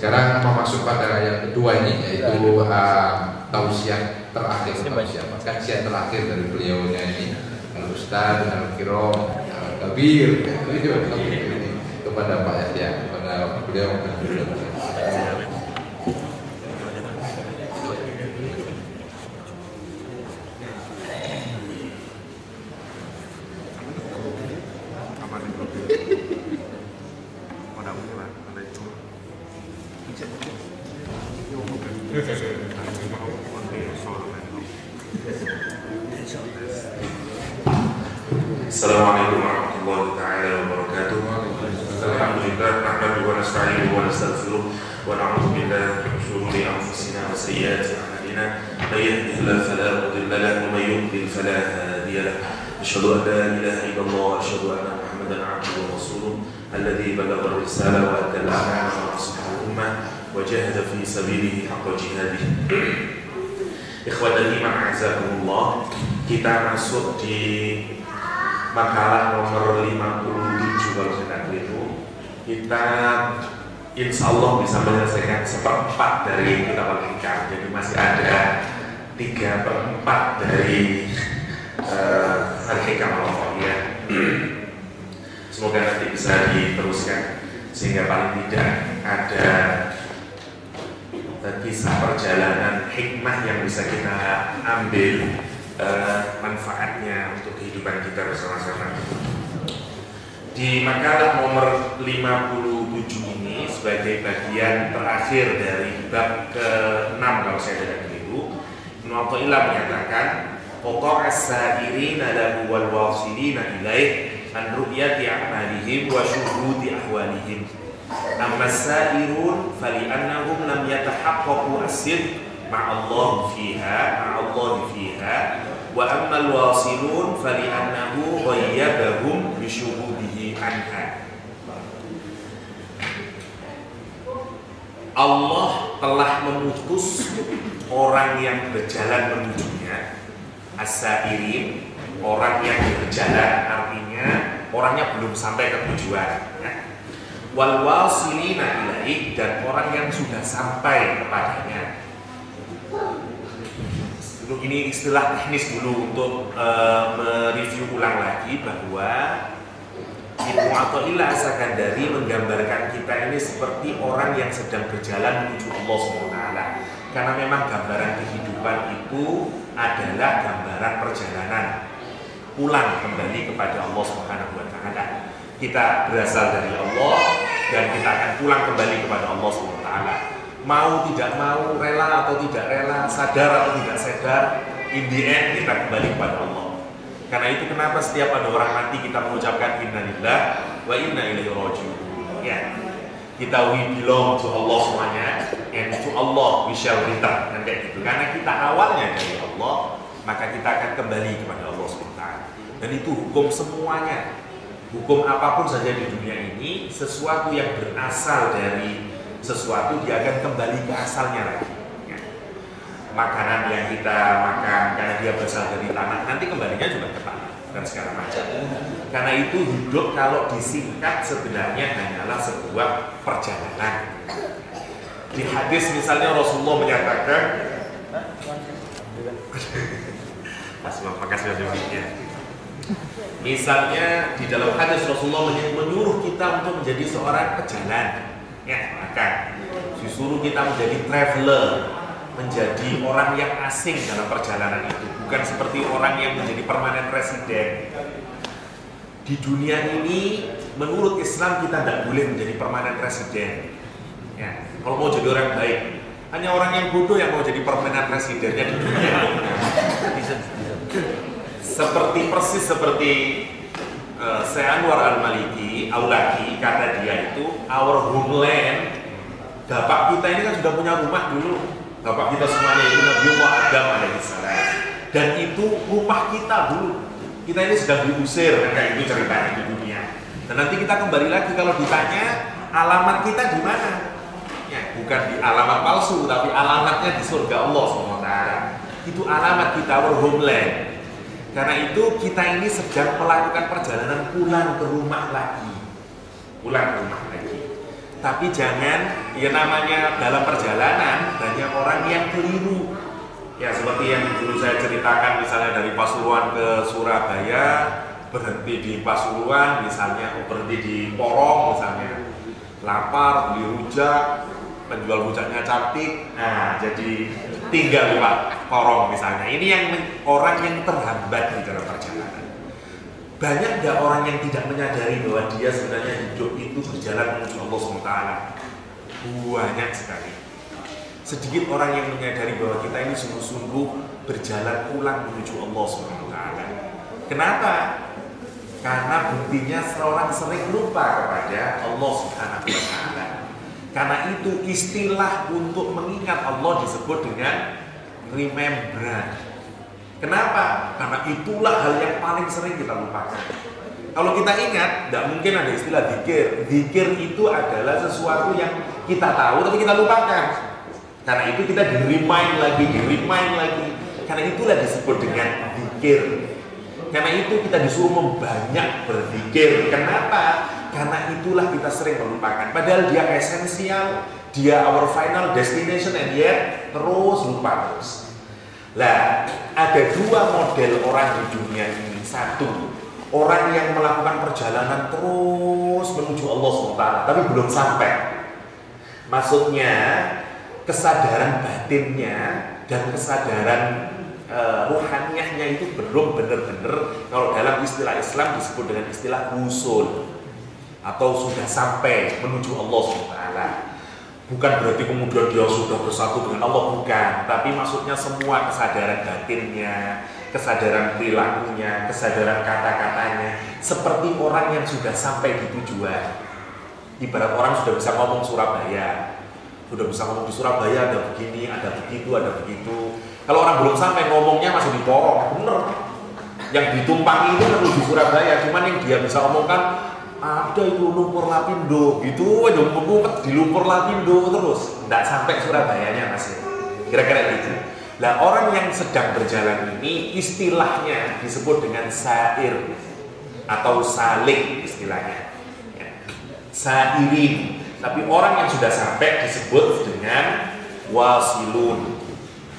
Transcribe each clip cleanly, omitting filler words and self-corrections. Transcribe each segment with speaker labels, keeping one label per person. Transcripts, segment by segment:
Speaker 1: Sekarang masuk pada yang kedua ini, yaitu tausiah terakhir, kajian terakhir dari beliaunya ini, Al-Ustaz Al-Kiram Al-Kabir, ini kepada Pak Yahya, kepada beliau.
Speaker 2: Assalamualaikum warahmatullahi taala wabarakatuh. Alhamdulillah nahmaduhu wa nasta'inuhu wa nastaghfiruh wa na'udzu billahi min shururi anfusina wa sayyiati a'malina. May yahdihillahu fala mudilla lahu wa may yudlil fala hadiya lahu. Asyhadu an la ilaha illallah wa asyhadu anna Muhammadan 'abduhu wa rasuluh alladzi balagha ar-risalah wa adda al-amanah wa nasaha al-ummah wa jahada fi sabilihi haqqa jihadih. Ikhwatal iman a'azakumullah, kita masuk di makalah nomor 57 kalau saya tak keliru. Kita insya Allah bisa menyelesaikan 1/4 dari kitab Al-Hikam. Jadi masih ada 3/4 dari Al-Hikam Al-Waqiah. Semoga nanti bisa diteruskan sehingga paling tidak ada kisah perjalanan hikmah yang bisa kita ambil manfaatnya untuk kehidupan kita bersama-sama. Di makalah nomor 57 ini sebagai bagian terakhir dari bab ke-6 kalau saya tidak keliru, Ibnu Athaillah menyatakan qata' as-sa'irina lahu wal wasilina ilaih an ru'yati a'malihim wa syuhudi ahwalihim. Amma as-sa'irun fali'annahum lam yatahaqqaqu as-sidq ma'allah fiha wa ammal wasilun fali'annahu ghayyabahum bisyuhudihi anha. Allah telah memutus orang yang berjalan menujunya, as-sa'irin, orang yang berjalan, artinya orangnya belum sampai ke tujuan, ya. Wal wasilina ilaih, dan orang yang sudah sampai kepadanya. Ini istilah teknis dulu untuk mereview ulang lagi bahwa Ibnu Athaillah As-Sakandari menggambarkan kita ini seperti orang yang sedang berjalan menuju Allah SWT. Karena memang gambaran kehidupan itu adalah gambaran perjalanan pulang kembali kepada Allah SWT. Kita berasal dari Allah dan kita akan pulang kembali kepada Allah SWT. Mau tidak mau, rela atau tidak rela, sadar atau tidak sadar, in the end kita kembali kepada Allah. Karena itu kenapa setiap ada orang mati kita mengucapkan inna lillah wa inna ilaihi raji'un. Ya, kita we belong to Allah semuanya, and to Allah we shall return, kan kayak gitu. Karena kita awalnya dari Allah, maka kita akan kembali kepada Allah SWT. Dan itu hukum semuanya. Hukum apapun saja di dunia ini, sesuatu yang berasal dari sesuatu dia akan kembali ke asalnya lagi, ya. Makanan yang kita makan karena dia berasal dari tanah, nanti kembalinya juga ke tanah dan segala macam. Karena itu hidup kalau disingkat sebenarnya hanyalah sebuah perjalanan. Di hadis misalnya Rasulullah menyatakan misalnya di dalam hadis Rasulullah menyuruh kita untuk menjadi seorang pejalan, ya, maka disuruh kita menjadi traveler, menjadi orang yang asing dalam perjalanan itu, bukan seperti orang yang menjadi permanent resident. Di dunia ini menurut Islam kita tidak boleh menjadi permanent resident, ya. Kalau mau jadi orang baik, hanya orang yang bodoh yang mau jadi permanent residennya di dunia. Persis seperti Syekh Anwar Al-Maliki Aulaki, kata dia itu our homeland. Bapak kita ini kan sudah punya rumah dulu. Bapak kita semuanya itu Nabi Adam alaihissalam. Dan itu rumah kita dulu. Kita ini sedang diusir, kayak itu ceritanya di dunia. Dan nanti kita kembali lagi kalau ditanya alamat kita di mana? Ya, bukan di alamat palsu, tapi alamatnya di surga Allah SWT. Itu alamat kita, our homeland. Karena itu kita ini sedang melakukan perjalanan pulang ke rumah lagi. Tapi jangan, ya namanya dalam perjalanan banyak orang yang keliru. Ya seperti yang dulu saya ceritakan, misalnya dari Pasuruan ke Surabaya, berhenti di Pasuruan misalnya, berhenti di Porong misalnya, lapar, beli rujak, penjual rujaknya cantik, nah jadi tinggal di Porong misalnya. Ini yang orang yang terhambat di dalam perjalanan. Banyak nggak orang yang tidak menyadari bahwa dia sebenarnya hidup itu berjalan menuju Allah SWT? Banyak sekali. Sedikit orang yang menyadari bahwa kita ini sungguh-sungguh berjalan pulang menuju Allah SWT. Kenapa? Karena buktinya seorang sering lupa kepada Allah Subhanahu wa Ta'ala. Karena itu istilah untuk mengingat Allah disebut dengan remembrance. Kenapa? Karena itulah hal yang paling sering kita lupakan. Kalau kita ingat, tidak mungkin ada istilah zikir. Zikir itu adalah sesuatu yang kita tahu tapi kita lupakan. Karena itu kita di-remind lagi. Karena itulah disebut dengan zikir. Karena itu kita disuruh membanyak berzikir. Kenapa? Karena itulah kita sering melupakan. Padahal dia esensial, dia our final destination, and yet terus lupa terus. Lah, ada dua model orang di dunia ini. Satu, orang yang melakukan perjalanan terus menuju Allah SWT, tapi belum sampai. Maksudnya, kesadaran batinnya dan kesadaran ruhaniyahnya itu belum benar-benar, kalau dalam istilah Islam disebut dengan istilah usul, atau sudah sampai menuju Allah SWT. Bukan berarti kemudian dia sudah bersatu dengan Allah, bukan. Tapi maksudnya semua kesadaran batinnya, kesadaran perilakunya, kesadaran kata-katanya, seperti orang yang sudah sampai di tujuan. Ibarat orang sudah bisa ngomong Surabaya, sudah bisa ngomong di Surabaya ada begini, ada begitu, ada begitu. Kalau orang belum sampai ngomongnya masih di Porong, bener. Yang ditumpangi itu perlu di Surabaya, cuman yang dia bisa omongkan ada itu lumpur lapindo, gitu aja ngumpet di lumpur lapindo terus, nggak sampai Surabayanya masih. Kira-kira gitu. Nah, orang yang sedang berjalan ini istilahnya disebut dengan sair atau salik istilahnya. Ya. Sairin. Tapi orang yang sudah sampai disebut dengan wasilun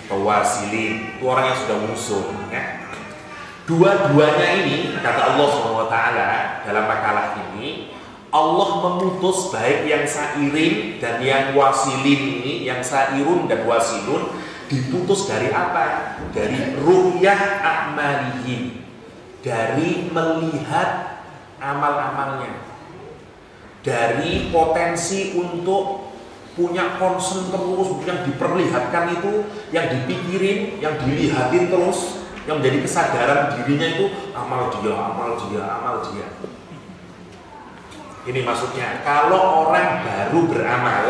Speaker 2: atau wasilin. Itu orang yang sudah musuh. Ya. Dua-duanya ini, kata Allah SWT dalam makalah ini, Allah memutus baik yang sairin dan yang wasilin ini, yang sairun dan wasilun, diputus dari apa? Dari ru'yah a'malihim, dari melihat amal-amalnya, dari potensi untuk punya concern terus, yang diperlihatkan itu, yang dipikirin, yang dilihatin terus, yang menjadi kesadaran dirinya itu amal dia, amal dia, amal dia. Ini maksudnya, kalau orang baru beramal,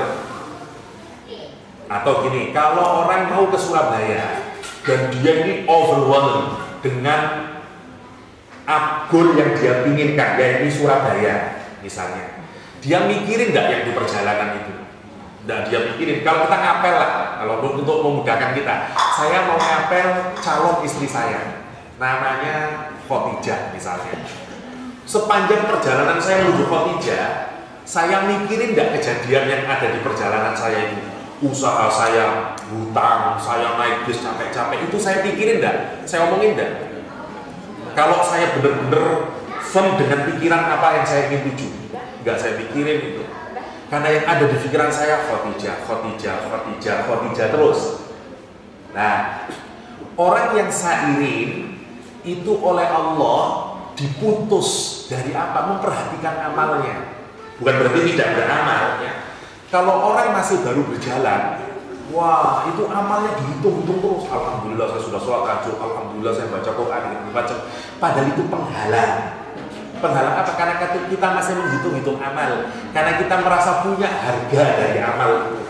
Speaker 2: atau gini, kalau orang mau ke Surabaya dan dia ini overwhelmed dengan goal yang dia inginkan, yaitu Surabaya misalnya, dia mikirin enggak yang di perjalanan itu? Dan dia pikirin, kalau kita ngapel lah, kalau untuk memudahkan kita, saya mau ngapel calon istri saya, namanya Khotijah misalnya. Sepanjang perjalanan saya menuju Khotijah, saya mikirin nggak kejadian yang ada di perjalanan saya itu, usaha saya, hutang, saya naik bis capek-capek, itu saya pikirin nggak? Saya omongin nggak? Kalau saya benar-benar firm dengan pikiran apa yang saya ingin tuju, nggak saya pikirin itu. Karena yang ada di pikiran saya Khotijah, Khotijah, Khotijah, Khotijah terus. Nah, orang yang sairin itu oleh Allah diputus dari apa? Memperhatikan amalnya. Bukan berarti tidak beramal ya. Kalau orang masih baru berjalan, wah itu amalnya dihitung-hitung terus. Alhamdulillah saya sudah sholat tahajud, alhamdulillah saya baca Quran, baca. Padahal itu penghalang. Penghalang apa? Karena kita masih menghitung-hitung amal. Karena kita merasa punya harga dari amal itu.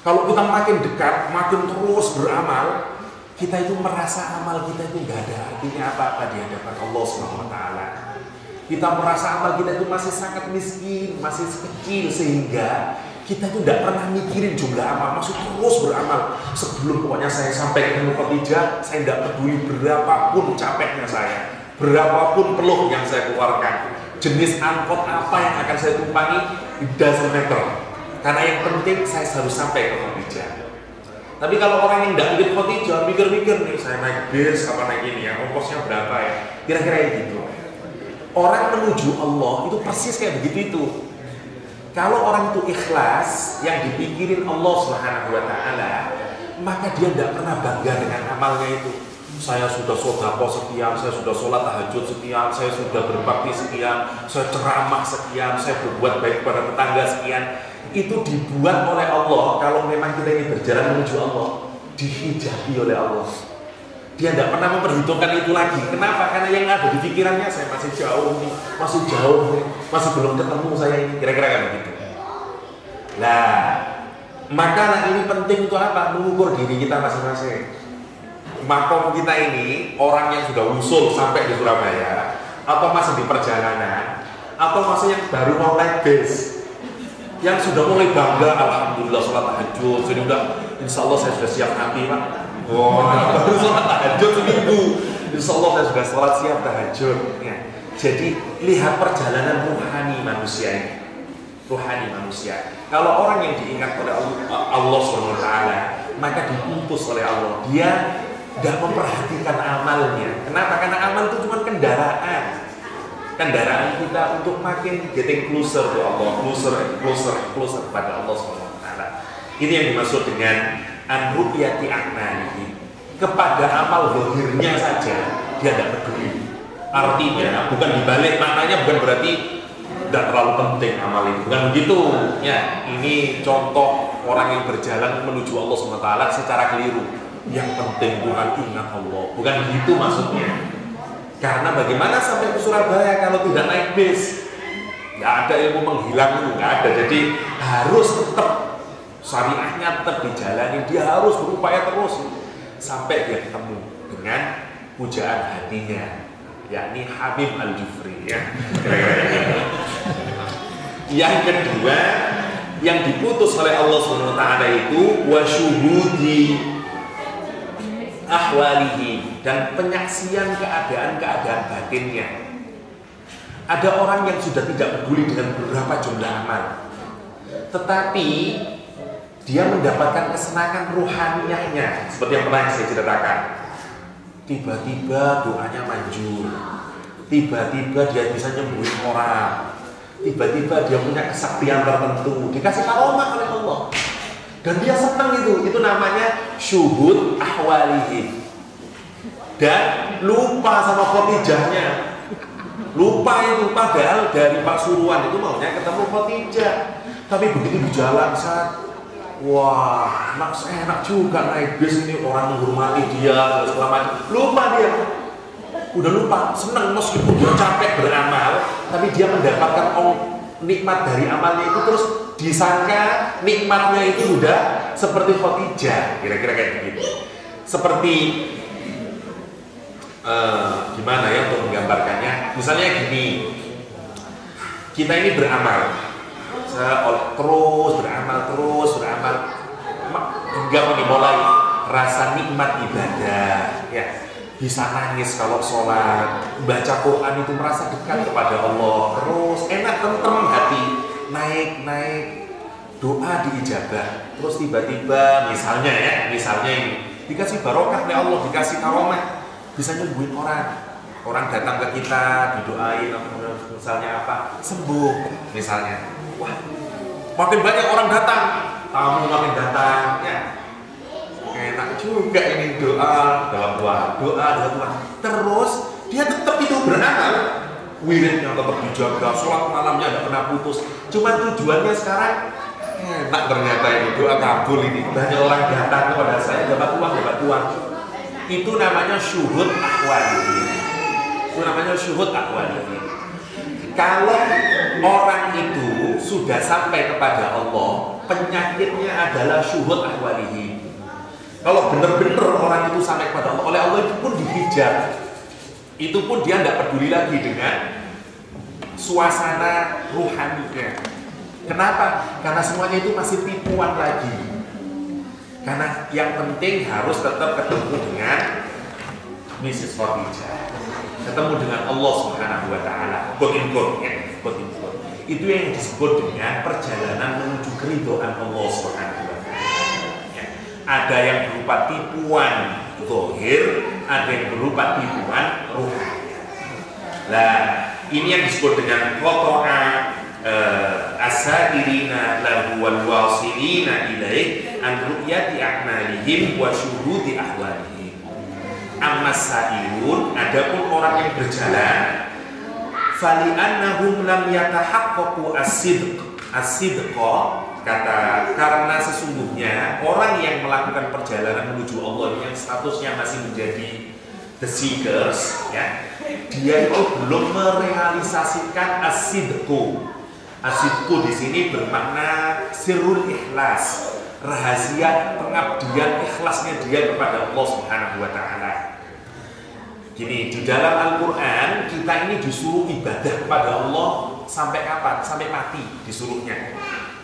Speaker 2: Kalau kita makin dekat, makin terus beramal, kita itu merasa amal kita itu nggak ada artinya apa-apa di hadapan Allah SWT. Kita merasa amal kita itu masih sangat miskin, masih kecil, sehingga kita itu tidak pernah mikirin jumlah amal, masih terus beramal. Sebelum pokoknya saya sampai ketemu Khotijah, saya tidak peduli berapapun capeknya saya, berapapun peluh yang saya keluarkan, jenis angkot apa yang akan saya tumpangi, it doesn't matter. Karena yang penting saya harus sampai ke Khadijah. Tapi kalau orang yang tidak mungkin Khadijah, mikir-mikir nih, saya naik bis, apa naik ini ya, ongkosnya berapa ya, kira-kira ya gitu. Orang menuju Allah itu persis kayak begitu itu. Kalau orang itu ikhlas, yang dipikirin Allah Subhanahu wa Ta'ala, maka dia tidak pernah bangga dengan amalnya itu. Saya sudah sodako sekian, saya sudah sholat tahajud sekian, saya sudah berbakti sekian, saya ceramah sekian, saya berbuat baik kepada tetangga sekian. Itu dibuat oleh Allah. Kalau memang kita ini berjalan menuju Allah, dihijabi oleh Allah. Dia tidak pernah memperhitungkan itu lagi. Kenapa? Karena yang ada di pikirannya, saya masih jauh nih, masih belum ketemu saya ini. Kira-kira kan begitu. Nah, maka ini penting untuk apa? Mengukur diri kita masing-masing. Makom kita ini, orang yang sudah usul sampai di Surabaya, atau masih di perjalanan, atau masih yang baru mau naik bis, yang sudah mulai bangga, alhamdulillah sholat tahajud, jadi udah, insya Allah saya sudah siap nanti Pak. Baru sholat tahajud seminggu, insya Allah saya sudah sholat siap tahajud. Ya. Jadi lihat perjalanan ruhani manusia ini, ruhani manusia. Kalau orang yang diingat oleh Allah SWT, maka diputus oleh Allah. Dia tidak memperhatikan amalnya. Kenapa? Karena amal itu cuma kendaraan kita untuk makin getting closer to Allah, closer kepada Allah SWT. Ini yang dimaksud dengan an-ru'yati a'malihi. Kepada amal zahirnya saja dia tidak peduli. Artinya bukan dibalik, maknanya bukan berarti tidak terlalu penting amal itu, bukan begitu ya. Ini contoh orang yang berjalan menuju Allah SWT secara keliru. Yang penting bukan ingat Allah, bukan begitu maksudnya. Karena bagaimana sampai ke Surabaya kalau tidak naik bis? Nggak ada ilmu menghilang itu, nggak ada. Jadi harus tetap syariahnya tetap dijalani. Dia harus berupaya terus sampai dia ketemu dengan pujaan hatinya, yakni Habib Al-Jufri ya. Yang kedua, yang diputus oleh Allah SWT itu wasyuhudi ahwalihi, dan penyaksian keadaan-keadaan batinnya. Ada orang yang sudah tidak peduli dengan berapa jumlah amal, tetapi dia mendapatkan kesenangan ruhaniyahnya, seperti yang pernah saya ceritakan. Tiba-tiba doanya manjur, tiba-tiba dia bisa nyembuhin orang, tiba-tiba dia punya kesaktian tertentu, dikasih karomah oleh Allah. Dan dia senang itu namanya syuhud ahwalihi. Dan lupa sama Khadijahnya. Lupa itu, padahal dari Pasuruan itu maunya ketemu Khadijah. Tapi begitu di jalan saat, wah, enak juga naik bis ini, orang menghormati dia, segala macam. Lupa dia. Udah lupa, senang meskipun dia capek beramal, tapi dia mendapatkan nikmat dari amalnya itu, terus disangka nikmatnya itu udah seperti Khadijah, kira-kira kayak begitu. Seperti gimana ya untuk menggambarkannya? Misalnya gini, kita ini beramal, terus beramal hingga dimulai rasa nikmat ibadah, ya. Bisa nangis kalau sholat, baca Quran itu merasa dekat kepada Allah, terus enak tentrem hati. Naik doa diijabah, terus tiba-tiba misalnya ini dikasih barokah oleh Allah, dikasih karomah, bisa nyembuhin orang datang ke kita didoain, misalnya apa, sembuh misalnya. Wah, makin banyak orang datang, tamu makin datang, ya enak juga ini doa dalam doa. Terus dia tetap itu beramal, wiridnya tetap dijaga, sholat malamnya tidak pernah putus. Cuma tujuannya sekarang enak, ternyata ini doa kabul ini. Banyak orang datang kepada saya, dapat uang. Itu namanya syuhud ahwalihi. Kalau orang itu sudah sampai kepada Allah, penyakitnya adalah syuhud ahwalihi. Kalau benar-benar orang itu sampai kepada Allah, oleh Allah itu pun dihijab. Itu pun dia tidak peduli lagi dengan suasana ruhaninya. Kenapa? Karena semuanya itu masih tipuan lagi. Karena yang penting harus tetap ketemu dengan Mrs. Khadijah, ketemu dengan Allah Subhanahu wa Ta'ala. Quote in quote. Itu yang disebut dengan perjalanan menuju keridhaan Allah Subhanahu wa taala. Ya. Ada yang berupa tipuan zahir, ada yang berupa tipuan ruhani. Nah, ini yang disebut dengan qata'a asairina lahu wal wasilina ilaih an ru'yati a'malihim wa syuhudi ahwalihim. Amma sairun, adapun orang yang berjalan, fali annahum lam yatahaqqaqu as-sidqa, kata karena sesungguhnya orang yang melakukan perjalanan menuju Allah yang statusnya masih menjadi the seekers, ya, dia itu belum merealisasikan as-sidqu. As-sidqu di sini bermakna sirrul ikhlas, rahasia pengabdian ikhlasnya dia kepada Allah Subhanahu wa taala. Gini, di dalam Al-Qur'an kita ini disuruh ibadah kepada Allah sampai kapan? Sampai mati disuruhnya.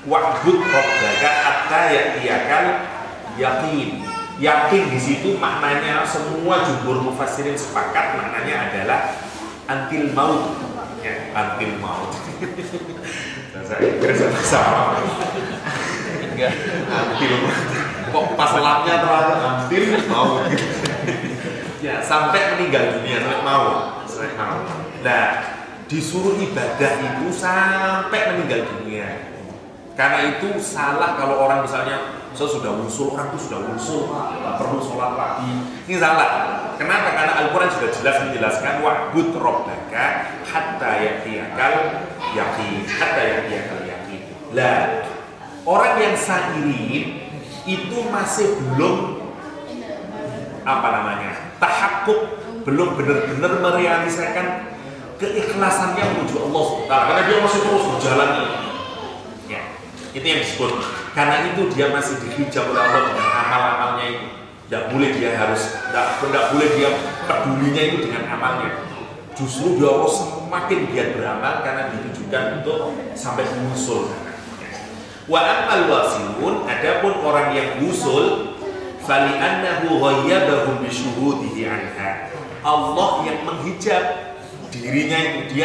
Speaker 2: Wa'bud rabbaka hatta ya'tiyakal yaqin. Yakin di situ maknanya semua jumhur mufassirin sepakat maknanya adalah antil maut. Ya, antil maut. Saya kira sama. Antil maut. Kok pas lapnya terlalu antil maut. Ya, sampai meninggal dunia, sampai mau. Nah, disuruh ibadah itu sampai meninggal dunia. Karena itu salah kalau orang misalnya saya sudah wusul, orang itu sudah wusul, tak perlu sholat lagi. Ini salah. Kenapa? Karena Al-Quran sudah jelas menjelaskan wa'bud rabbaka hatta ya'tiyakal yaqin, hatta ya'tiyakal yaqin. Lah, orang yang sairin itu masih belum tahakkuk, belum benar-benar merealisasikan keikhlasannya menuju Allah SWT, karena dia masih terus berjalan. Ya, itu yang disebut. Karena itu dia masih dihijab oleh Allah dengan amal-amalnya itu. Tidak boleh dia boleh dia pedulinya itu dengan amalnya. Justru dia harus semakin giat beramal karena ditujukan untuk sampai mengusul. Wa amal wasilun, adapun orang yang usul, fali annahu ghayyabahum bi syuhudihi anha. Allah yang menghijab dirinya itu,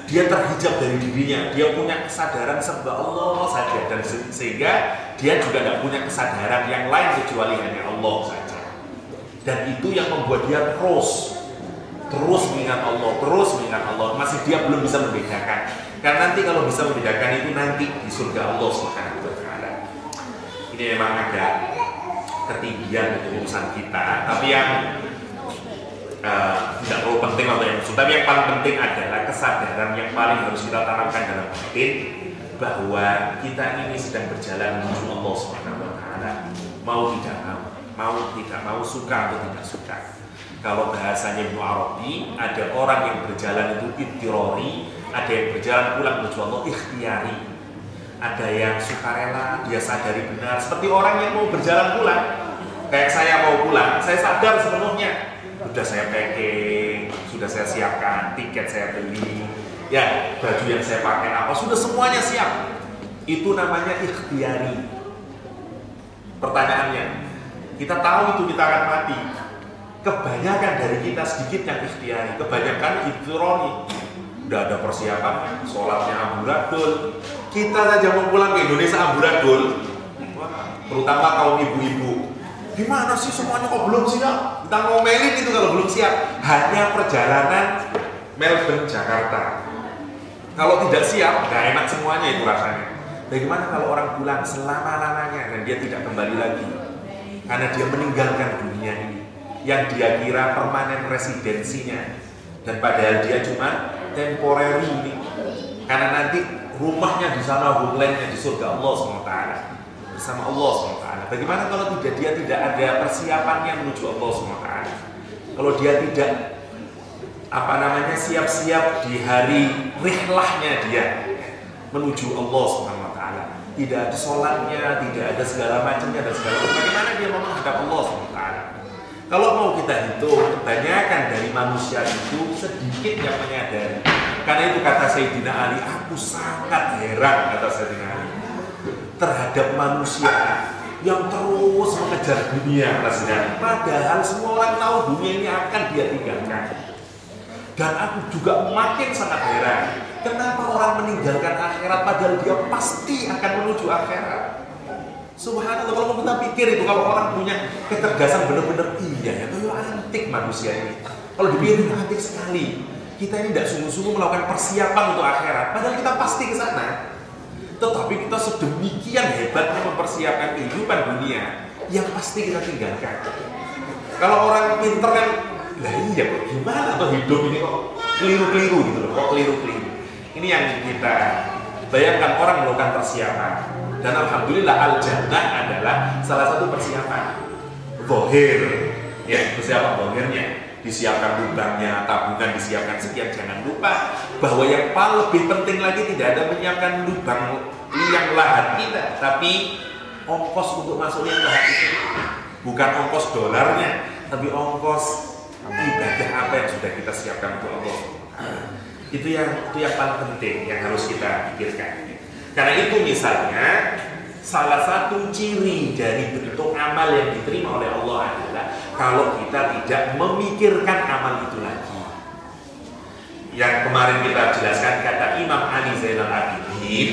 Speaker 2: dia terhijab dari dirinya, dia punya kesadaran serba Allah saja, dan sehingga dia juga tidak punya kesadaran yang lain kecuali hanya Allah saja. Dan itu yang membuat dia terus mengingat Allah, masih dia belum bisa membedakan. Karena nanti kalau bisa membedakan itu nanti di surga Allah Subhanahu wa taala. Ini memang agak ketinggian untuk urusan kita, tapi yang tidak terlalu penting atau yang musuh, tapi yang paling penting adalah kesadaran yang paling harus kita tanamkan dalam batin bahwa kita ini sedang berjalan menuju Allah Subhanahu wa taala, mau tidak mau, suka atau tidak suka. Kalau bahasanya Ibnu Arabi, ada orang yang berjalan itu ittirori, ada yang berjalan pulang menuju Allah ikhtiyari. Ada yang sukarela, dia sadari benar, seperti orang yang mau berjalan pulang. Kayak saya mau pulang, saya sadar sepenuhnya, sudah saya packing, sudah saya siapkan, tiket saya beli, ya baju yang saya pakai apa, sudah semuanya siap. Itu namanya ikhtiyari. Pertanyaannya, kita tahu itu kita akan mati. Kebanyakan dari kita sedikit yang ikhtiyari, kebanyakan ittirori. Udah ada persiapan, sholatnya amburadul. Kita saja mau pulang ke Indonesia amburadul, terutama kaum ibu-ibu. Gimana sih semuanya kok belum siap? Kita ngomelin itu kalau belum siap. Hanya perjalanan Melbourne Jakarta. Kalau tidak siap, nggak enak semuanya itu rasanya. Bagaimana kalau orang pulang selama-lamanya dan dia tidak kembali lagi? Karena dia meninggalkan dunia ini yang dia kira permanen residensinya, dan padahal dia cuma temporary ini. Karena nanti rumahnya di sana, homelandnya di surga Allah SWT, bersama Allah SWT. Bagaimana kalau dia tidak ada persiapannya menuju Allah SWT? Kalau dia tidak siap-siap di hari rihlahnya dia menuju Allah SWT, tidak ada sholatnya, tidak ada segala macamnya dan segala macam, bagaimana dia mau menghadap Allah SWT? Kalau mau kita hitung, kebanyakan dari manusia itu sedikit yang menyadari. Karena itu kata Sayyidina Ali, aku sangat heran, kata Sayyidina Ali, terhadap manusia yang terus mengejar dunia, kata Sayyidina Ali. Padahal semua orang tahu dunia ini akan dia tinggalkan. Dan aku juga makin sangat heran, kenapa orang meninggalkan akhirat padahal dia pasti akan menuju akhirat. Subhanallah, kalau kita pikir itu, kalau orang punya kecerdasan benar-benar, iya ya, itu antik manusia ini. Kalau dipikir antik sekali. Kita ini tidak sungguh-sungguh melakukan persiapan untuk akhirat, padahal kita pasti ke sana. Tetapi kita sedemikian hebatnya mempersiapkan kehidupan dunia yang pasti kita tinggalkan. Kalau orang pinter kan, lah iya kok gimana tuh hidup ini kok keliru-keliru gitu loh, kok keliru-keliru. Ini yang kita bayangkan, orang melakukan persiapan. Dan alhamdulillah al-jannah adalah salah satu persiapan zahir, ya, persiapan zahirnya. Disiapkan lubangnya, tabungan disiapkan sekian. Jangan lupa bahwa yang paling lebih penting lagi tidak ada menyiapkan lubang liang lahat kita, tapi ongkos untuk masuk liang lahat itu. Bukan ongkos dolarnya, tapi ongkos ibadah apa yang sudah kita siapkan untuk Allah. Itu yang paling penting yang harus kita pikirkan. Karena itu misalnya salah satu ciri dari bentuk amal yang diterima oleh Allah adalah kalau kita tidak memikirkan amal itu lagi. Yang kemarin kita jelaskan kata Imam Ali Zainal Abidin,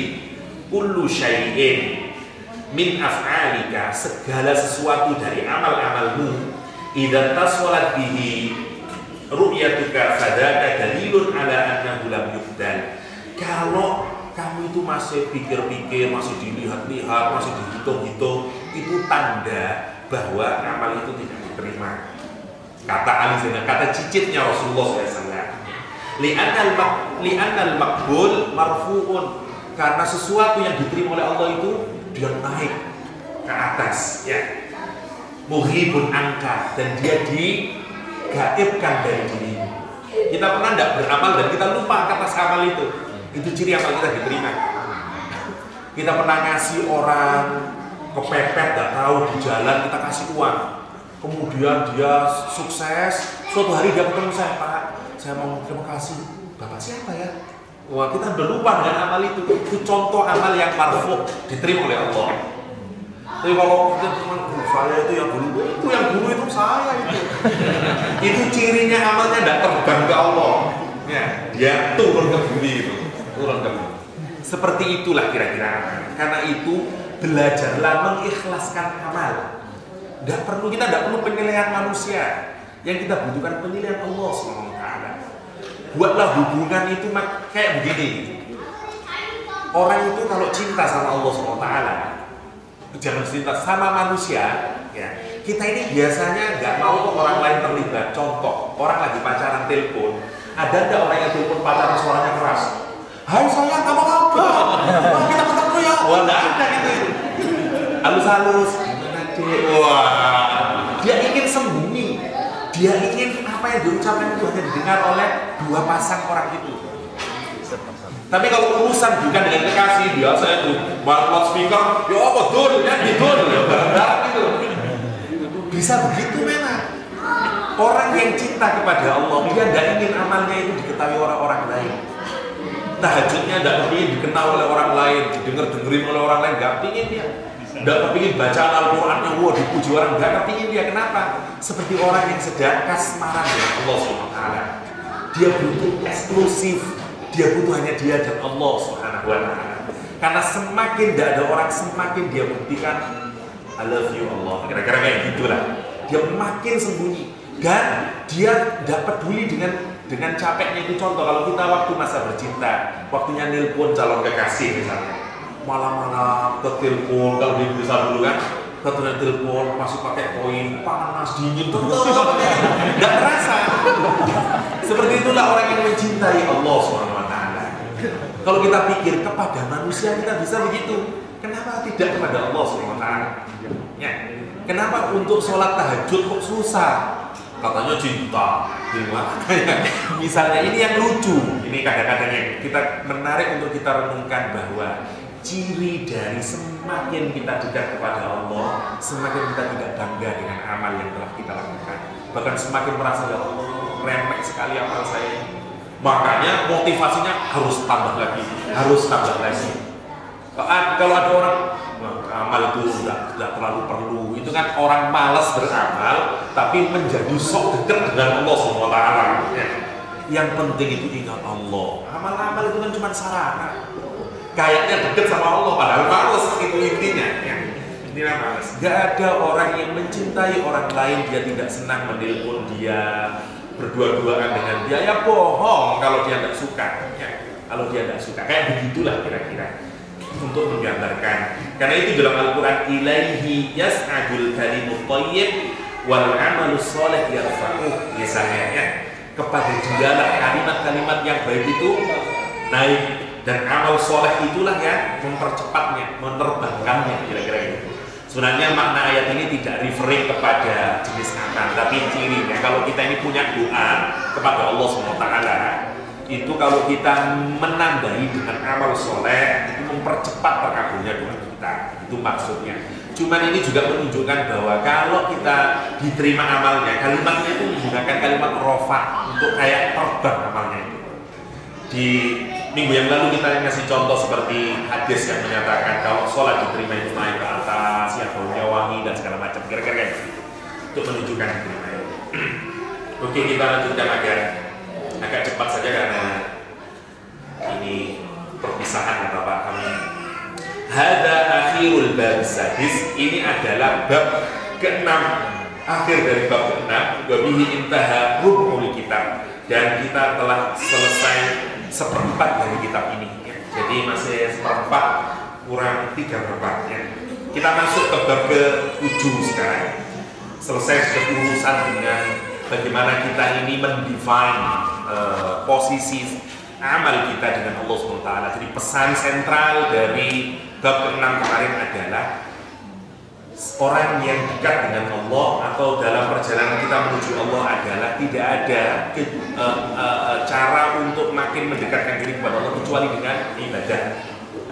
Speaker 2: kullu syai'in min af'alika, segala sesuatu dari amal-amalmu, idza taswalat bihi ru'yatuka fadaka dalilun ala annahu lam yubdal. Kalau kamu itu masih pikir-pikir, masih dilihat-lihat, masih dihitung-hitung, itu tanda bahwa amal itu tidak diterima. Kata Ali Zainal, kata cicitnya Rasulullah SAW, li'annal maqbul marfu'un, karena sesuatu yang diterima oleh Allah itu dia naik ke atas, ya, muhibun angka, dan dia digaibkan dari dirimu. Kita pernah tidak beramal dan kita lupa atas amal itu. Itu ciri amal kita diterima. Kita pernah ngasih orang kepepet, gak tahu di jalan, kita kasih uang. Kemudian dia sukses, suatu hari dia ketemu saya, Pak, saya mau terima kasih. Bapak siapa ya? Wah, kita udah lupa dengan amal itu. Itu contoh amal yang marfu, diterima oleh Allah. Tapi kalau kita cuma saya itu yang guru itu saya itu. Itu cirinya amalnya tidak terbang ke Allah. Ya, dia turun ke bumi itu. Seperti itulah kira-kira. Karena itu belajarlah mengikhlaskan amal. Kita tidak perlu penilaian manusia. Yang kita butuhkan penilaian Allah SWT. Buatlah hubungan itu kayak begini. Orang itu kalau cinta sama Allah SWT, jangan cinta sama manusia, ya. Kita ini biasanya nggak mau orang lain terlibat. Contoh, orang lagi pacaran telepon, ada nggak orang yang telepon pacaran suaranya keras? Hai sayang, kamu apa? Wah, kita ketemu ya. Wah, nggak ada gitu. Halus-halus, gimana cek? Wah, dia ingin sembunyi. Dia ingin apa yang diucapkan itu hanya didengar oleh dua pasang orang itu. Tapi kalau urusan bukan dengan kekasih, biasa itu loudspeaker, ya apa dul, ya didul, ya barang gitu. Bisa begitu memang. Orang yang cinta kepada Allah, dia tidak ingin amalnya itu diketahui orang-orang lain. Tahajudnya tidak ingin dikenal oleh orang lain, didengar-dengerin oleh orang lain, nggak ingin dia. Tidak kepingin bacaan Al-Qurannya, wah dipuji orang, nggak kepingin dia. Kenapa? Seperti orang yang sedang kasmaran dengan Allah SWT. Dia butuh eksklusif, dia butuh hanya dia dan Allah SWT. Karena semakin tidak ada orang, semakin dia buktikan I love you Allah. Kira-kira kayak gitulah. Dia makin sembunyi dan dia tidak peduli dengan capeknya. Itu contoh kalau kita waktu masa bercinta, waktunya nelpon calon kekasih misalnya, malam-malam ke telepon, kalau di Indonesia dulu kan ke telepon masih pakai koin, panas dingin tuh nggak terasa. Seperti itulah orang yang mencintai Allah SWT. Kalau kita pikir kepada manusia kita bisa begitu, kenapa tidak kepada Allah SWT? Ya. Kenapa untuk sholat tahajud kok susah? Katanya cinta. Misalnya ini yang lucu, ini kadang-kadang yang kita menarik untuk kita renungkan bahwa ciri dari semakin kita dekat kepada Allah, semakin kita tidak bangga dengan amal yang telah kita lakukan. Bahkan semakin merasa ya Allah, remeh sekali amal saya. Makanya motivasinya harus tambah lagi, harus tambah lagi. Kalau ada orang amal itu sudah terlalu perlu, itu kan orang malas beramal, tapi menjadi sok dekat dengan Allah SWT. Ya. Yang penting itu ingat Allah. Amal-amal itu kan cuma sarana. Kayaknya deket sama Allah, padahal males itu intinya. Ya. Intinya males. Gak ada orang yang mencintai orang lain dia tidak senang menelpon dia, berdua-duaan dengan dia. Ya bohong kalau dia tidak suka. Ya. Kalau dia tidak suka, kayak begitulah kira-kira untuk menggambarkan. Karena itu dalam Al-Quran, ilaihi yas'adul kalimut thayyib wal amalus sholih yarfa'uh, misalnya ya, kepada dialah kalimat-kalimat yang baik itu naik, dan amal soleh itulah yang mempercepatnya, menerbangkannya, kira-kira gitu. Sebenarnya makna ayat ini tidak referring kepada jenis amal, tapi cirinya kalau kita ini punya doa kepada Allah SWT, itu kalau kita menambahi dengan amal soleh itu mempercepat terkabulnya doa kita, itu maksudnya. Cuman ini juga menunjukkan bahwa kalau kita diterima amalnya, kalimatnya itu menggunakan kalimat rofa untuk kayak terbang amalnya itu. Di minggu yang lalu kita ngasih contoh seperti hadis yang menyatakan kalau sholat diterima itu naik ke atas, ya baunya wangi dan segala macam, kira-kira gitu, untuk menunjukkan diterima itu. Oke, kita lanjutkan agak cepat saja karena ini perpisahan kata Pak kami. Hada akhirul bab sadis, ini adalah bab ke-6, akhir dari bab ke-6. Wabihi intaha rub'ul kitab, dan kita telah selesai seperempat dari kitab ini ya. Jadi masih seperempat kurang 3/4 ya. Kita masuk ke bab ke-7 sekarang. Selesai berurusan dengan bagaimana kita ini mendefine posisi amal kita dengan Allah SWT. Jadi pesan sentral dari bab ke-6 kemarin adalah orang yang dekat dengan Allah atau dalam perjalanan kita menuju Allah adalah tidak ada cara untuk makin mendekatkan diri kepada Allah kecuali dengan ibadah.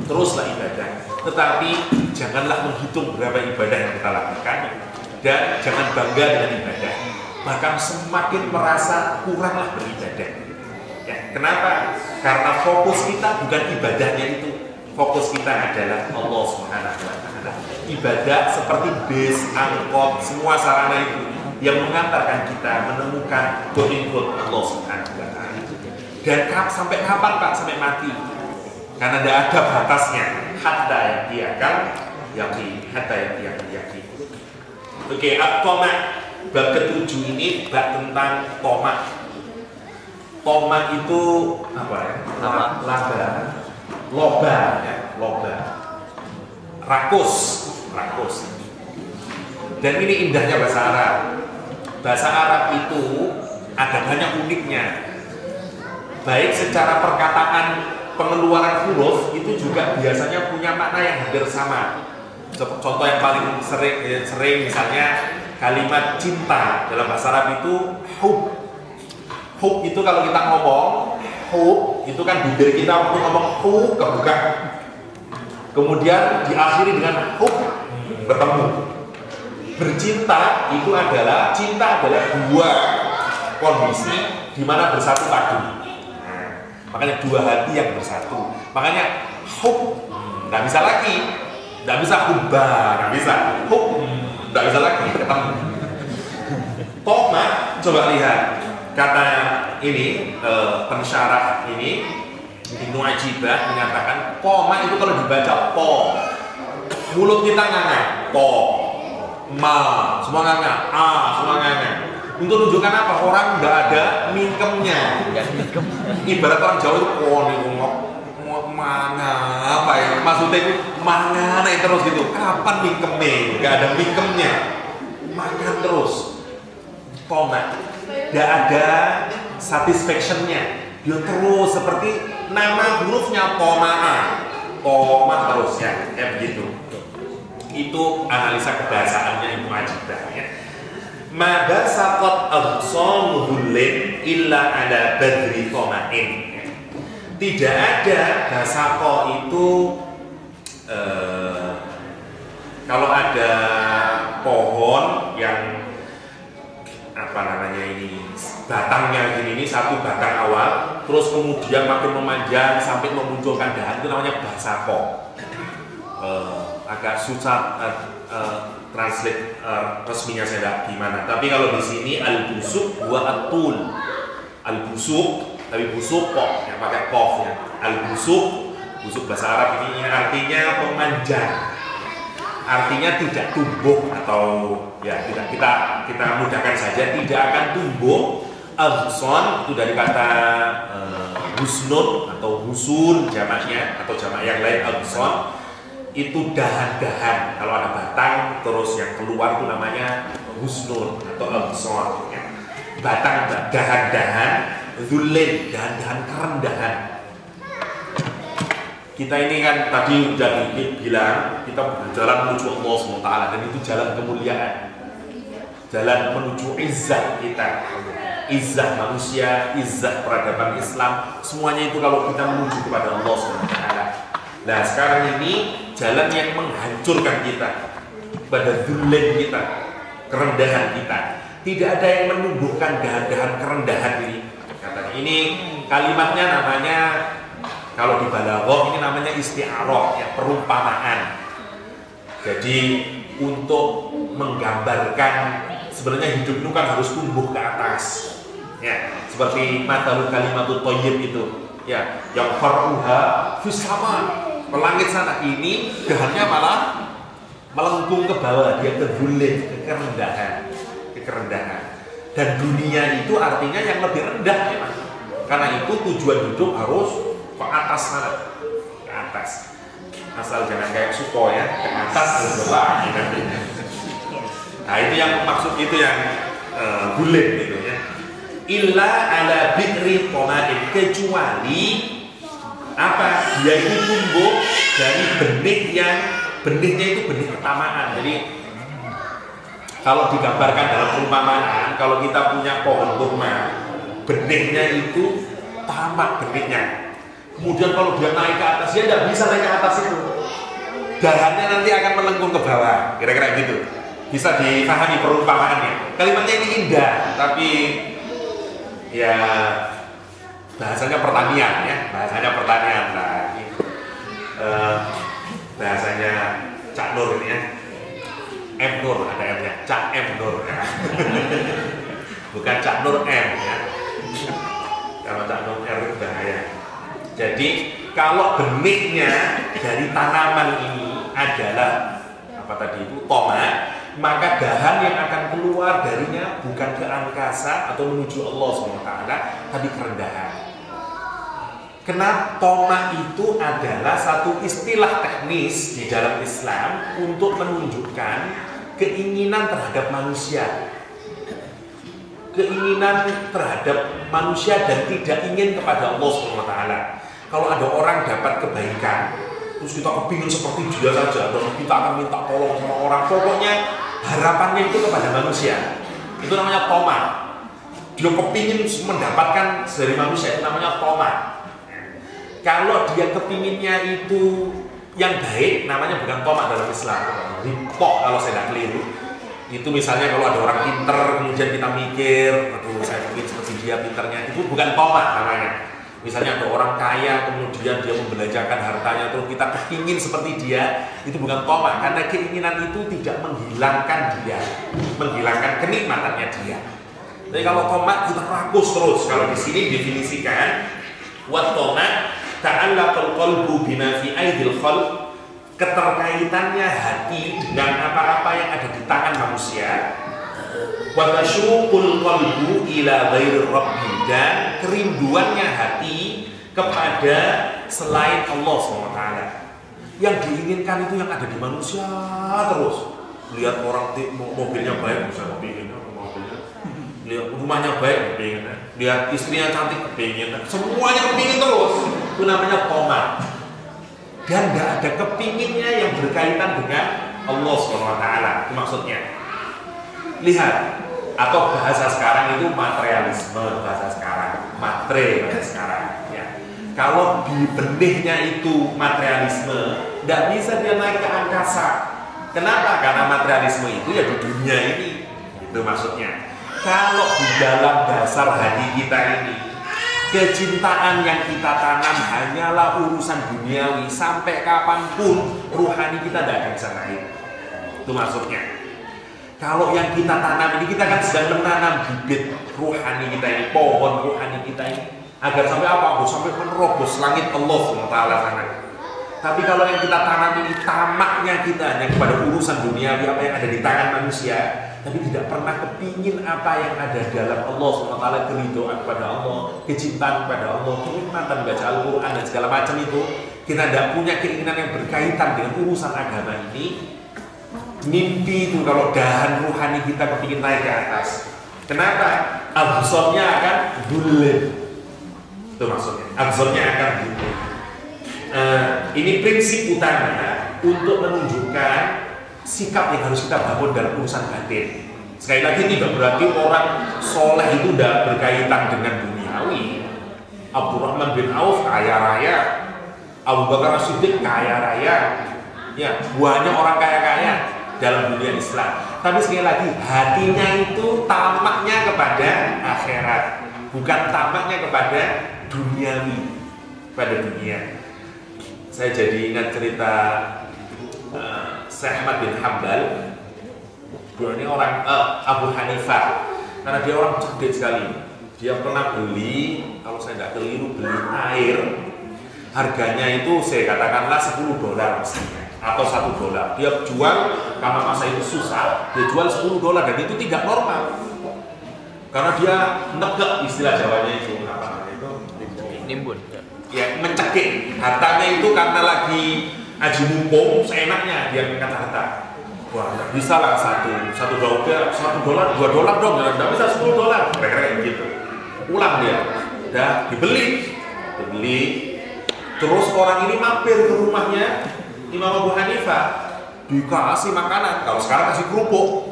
Speaker 2: Teruslah ibadah, tetapi janganlah menghitung berapa ibadah yang kita lakukan dan jangan bangga dengan ibadah, bahkan semakin merasa kuranglah beribadah ya. Kenapa? Karena fokus kita bukan ibadahnya itu, fokus kita adalah Allah Subhanahu wa Ta'ala. Ibadah seperti bis, angkot, semua sarana itu yang mengantarkan kita menemukan quote-unquote Allah Subhanahu wa Ta'ala. Dan sampai kapan Pak? Sampai mati. Karena tidak ada batasnya. Hatta yakin, hatta yakin. Oke, at-toma, bab ke-7 ini bab tentang toma. Toma itu apa ya? Loba ya, loba. Rakus. Dan ini indahnya bahasa Arab. Bahasa Arab itu ada banyak uniknya. Baik secara perkataan, pengeluaran huruf itu juga biasanya punya makna yang hampir sama. Contoh yang paling sering misalnya kalimat cinta dalam bahasa Arab itu hub. Hub itu kalau kita ngomong, hub itu kan bibir kita waktu ngomong hub kebuka. Kemudian diakhiri dengan hub, bertemu. Bercinta itu adalah, cinta adalah dua kondisi di mana bersatu padu. Nah, makanya dua hati yang bersatu. Makanya hub nggak bisa lagi, nggak bisa hubba, nggak bisa hub, nggak bisa lagi ketemu. Toma, coba lihat kata ini pensyarah ini Ibnu Ajibah menyatakan koma itu kalau dibaca po, mulut kita nganga, po, ma, semua nganga, a, semua nganga. Untuk menunjukkan apa? Orang nggak ada mingkemnya. Ibarat orang Jawa itu po nih ngomong mana apa ya? Maksudnya itu mana naik terus gitu. Kapan mingkemnya? Nggak ada mingkemnya. Makan terus. Koma, nggak ada satisfactionnya. Dia terus seperti nama hurufnya koma terus ya, kayak begitu. Itu analisa kebahasaannya Ibnu Ajibah ya. Mada saqat absamuhul illa ada badri tomain. Tidak ada basako itu kalau ada pohon yang apa namanya ini batangnya gini, ini satu batang awal terus kemudian makin memanjang sampai memunculkan dahan, itu namanya basako. Agak susah translate resminya saya tidak gimana, tapi kalau di sini al-busuk wa atul Al-busuk, tapi busuk kok yang pakai kof ya. Al-busuk, busuk bahasa Arab ini artinya pemanjang. Artinya tidak tumbuh atau ya tidak, kita mudahkan saja, tidak akan tumbuh. Al-huson itu dari kata husnun atau husun jamaknya, atau jamak yang lain al-huson itu dahan-dahan. Kalau ada batang terus yang keluar itu namanya husnun atau al-huson ya. Batang, dahan-dahan, zulin, dahan-dahan kerendahan. Kita ini kan tadi udah bilang kita berjalan menuju Allah SWT, dan itu jalan kemuliaan, jalan menuju izzah kita, izzah manusia, izzah peradaban Islam. Semuanya itu kalau kita menuju kepada Allah SWT. Nah sekarang ini jalan yang menghancurkan kita pada zulin kita, kerendahan kita. Tidak ada yang menumbuhkan dahan-dahan kerendahan ini. Katanya ini kalimatnya namanya, kalau di balaghah ini namanya isti'arah, ya, perumpamaan. Jadi untuk menggambarkan sebenarnya hidup itu kan harus tumbuh ke atas. Ya, seperti matalul kalimatut thayyib itu, ya, yang far'uha fis sama, ke langit sana. Ini dahannya malah melengkung ke bawah, dia kezulit, kerendahan. Dan dunia itu artinya yang lebih rendah memang. Karena itu tujuan hidup harus ke atas sana, ke atas. Asal jangan kayak Suko ya, ke atas harus bawah. Nah itu yang maksud, itu yang bulet gitu ya. Illa ala bi'ri tomain, kecuali apa? Dia itu tumbuh dari benih yang benihnya itu benih ketamaan. Jadi kalau digambarkan dalam perumpamaan, kalau kita punya pohon kurma, benihnya itu tamak benihnya. Kemudian kalau dia naik ke atas, dia tidak bisa naik ke atas itu. Dahannya nanti akan melengkung ke bawah, kira-kira gitu. Bisa dipahami perumpamaannya. Kalimatnya ini indah, tapi ya bahasanya pertanian ya, bahasanya pertanian. Nah, bahasanya Cak Nur ini ya. M Nur, ada M-nya, Cak M Nur ya. Bukan Cak Nur M ya. Kalau Cak Nur R itu bahaya. Jadi kalau benihnya dari tanaman ini adalah apa tadi itu, tomat, maka dahan yang akan keluar darinya bukan ke angkasa atau menuju Allah SWT, tapi kerendahan. Karena tomat itu adalah satu istilah teknis di dalam Islam untuk menunjukkan keinginan terhadap manusia. Keinginan terhadap manusia dan tidak ingin kepada Allah SWT. Kalau ada orang dapat kebaikan, terus kita kepingin seperti dia saja, dan kita akan minta tolong sama orang, pokoknya harapannya itu kepada manusia. Itu namanya tomat. Dia kepingin mendapatkan dari manusia, itu namanya tomat. Kalau dia kepinginnya itu yang baik, namanya bukan tomat dalam Islam, ripok kalau saya tidak keliru. Itu misalnya kalau ada orang pinter, kemudian kita mikir, aduh saya ingin seperti dia pinternya, itu bukan tomat namanya. Misalnya ada orang kaya, kemudian dia membelanjakan hartanya, terus kita kepingin seperti dia, itu bukan tomat, karena keinginan itu tidak menghilangkan dia, menghilangkan kenikmatannya dia. Jadi kalau tomat kita rakus terus. Kalau di sini definisikan, wat tomat ta'allaqal qalbu bima fi aidil khalq, keterkaitannya hati dengan apa-apa yang ada di tangan manusia. Wa tasyuqul qalbu ila ghairi rabbi, dan kerinduannya hati kepada selain Allah SWT. Yang diinginkan itu yang ada di manusia terus. Lihat orang mobilnya baik, bisa kepingin mobilnya. Lihat rumahnya baik, kepingin. Lihat istrinya cantik, kepingin. Semuanya kepingin terus. Itu namanya tomat. Dan tidak ada kepinginnya yang berkaitan dengan Allah SWT. Itu maksudnya. Lihat, atau bahasa sekarang itu materialisme, bahasa sekarang, matre bahasa sekarang. Ya. Kalau di benihnya itu materialisme, tidak bisa dia naik ke angkasa. Kenapa? Karena materialisme itu ya di dunia ini. Itu maksudnya. Kalau di dalam dasar hati kita ini, kecintaan yang kita tanam hanyalah urusan duniawi, sampai kapanpun ruhani kita tidak akan bisa naik. Itu maksudnya. Kalau yang kita tanam ini, kita kan sedang menanam bibit ruhani kita ini, pohon ruhani kita ini, agar sampai apa? Sampai menerobos langit Allah SWT sana. Tapi kalau yang kita tanam ini tamaknya kita hanya kepada urusan duniawi, apa yang ada di tangan manusia, tapi tidak pernah kepingin apa yang ada dalam Allah SWT, keridhaan kepada Allah, kecintaan kepada Allah, kenikmatan baca Al-Quran dan segala macam itu, kita tidak punya keinginan yang berkaitan dengan urusan agama ini. Mimpi itu kalau dahan ruhani kita kepingin naik ke atas. Kenapa? Absornya akan bulat. Itu maksudnya. Absornya akan bulat. Ini prinsip utama untuk menunjukkan sikap yang harus kita bangun dalam urusan batin. Sekali lagi, tidak berarti orang soleh itu tidak berkaitan dengan duniawi. Abdurrahman bin Auf kaya raya, Abu Bakar As-Siddiq kaya raya, ya banyak orang kaya-kaya dalam dunia Islam. Tapi sekali lagi, hatinya itu tamaknya kepada akhirat, bukan tamaknya kepada duniawi, pada dunia. Saya jadi ingat cerita Syekh Ahmad bin Hanbal. Ini orang Abu Hanifah, karena dia orang cerdik sekali. Dia pernah beli, kalau saya tidak keliru, beli air. Harganya itu saya katakanlah $10 misalnya, atau $1. Dia jual, karena masa itu susah, dia jual $10, dan itu tidak normal. Karena dia negek, istilah Jawanya itu apa namanya itu?
Speaker 3: Nimbun.
Speaker 2: Ya, mencekik. Hartanya itu karena lagi aji mumpung, seenaknya dia mengangkat harta. Wah, nggak bisa lah $1 $2 dong, nggak bisa $10, kira-kira kayak gitu. Pulang dia, udah dibeli. Terus orang ini mampir ke rumahnya Imam Abu Hanifah, dikasih makanan. Kalau sekarang kasih kerupuk,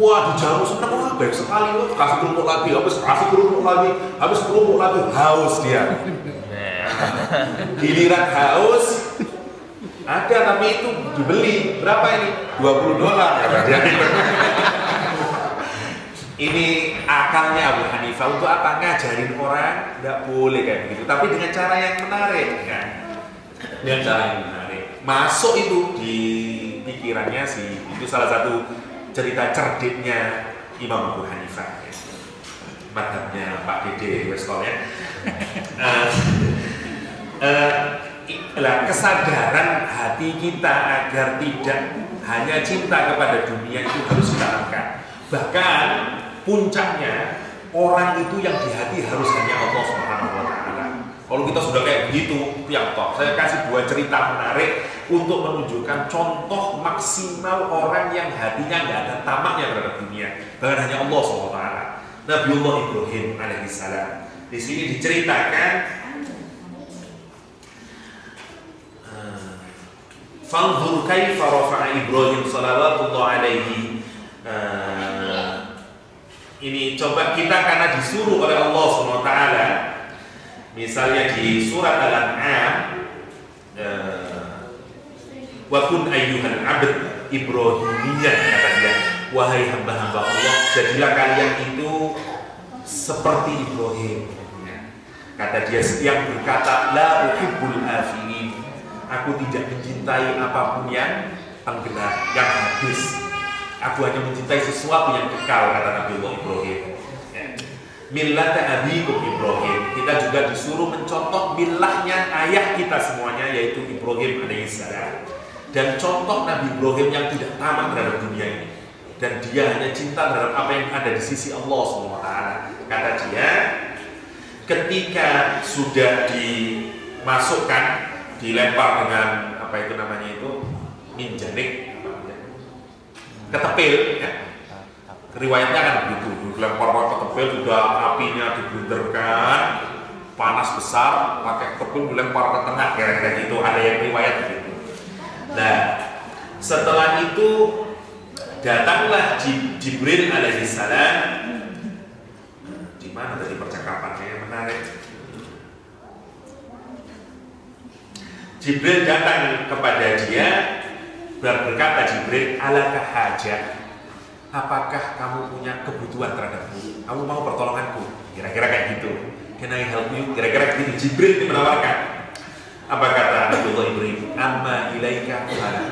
Speaker 2: wah dijamu seneng, wah baik sekali, wah kasih kerupuk lagi, habis kasih kerupuk lagi, habis kerupuk lagi, haus dia. Giliran haus, ada tapi itu dibeli berapa ini? $20 kata dia. Ini akalnya Abu Hanifah untuk apa? Ngajarin orang nggak boleh kayak begitu, tapi dengan cara yang menarik, ya. Dengan cara yang menarik. Masuk itu di pikirannya sih. Itu salah satu cerita cerdiknya Imam Abu Hanifah. Madhabnya Pak Dede Westol ya. Kesadaran hati kita agar tidak hanya cinta kepada dunia itu harus kita angkat. Bahkan puncaknya, orang itu yang di hati harus hanya Allah Subhanahu wa Ta'ala. Kalau kita sudah kayak begitu, ya toh. Saya kasih 2 cerita menarik untuk menunjukkan contoh maksimal orang yang hatinya nggak ada tamaknya terhadap dunia, bahkan hanya Allah Subhanahu wa Ta'ala. Nabiullah Ibrahim alaihissalam. Di sini diceritakan, fanzur kaifa rafa'a Ibrahim salawatullah alaihi. Ini coba kita karena disuruh oleh Allah SWT. Misalnya di surat Al-An'am, wa kun ayyuhal abd Ibrahimiyyan, kata dia, wahai hamba-hamba Allah, jadilah kalian itu seperti Ibrahim. Kata dia yang berkata, la uhibbul afilin, aku tidak mencintai apapun yang tenggelam, yang habis. Aku hanya mencintai sesuatu yang kekal, kata Nabiullah Ibrahim. Millata abikum Ibrahim. Kita juga disuruh mencontoh millahnya ayah kita semuanya, yaitu Ibrahim alaihissalam. Dan contoh Nabi Ibrahim yang tidak tamak terhadap dunia ini, dan dia hanya cinta terhadap apa yang ada di sisi Allah SWT. Kata dia, ketika sudah dimasukkan, dilempar dengan apa itu namanya itu, minjanik, ketepil, ya. Riwayatnya kan begitu, dilempar ketepil, sudah apinya dibunterkan, panas besar, pakai ketepil dilempar ke tengah, kira-kira gitu. Ada yang riwayat begitu. Nah, setelah itu datanglah Jibril alaihissalam. Di mana tadi percakapannya yang menarik? Jibril datang kepada dia, berkata Jibril, alaka hajat, apakah kamu punya kebutuhan terhadapku? Kamu mau pertolonganku? Kira-kira kayak gitu. Can I help you? Kira-kira gitu. Jibril menawarkan. Apa kata Nabiullah Ibrahim? Amma ilaika fala.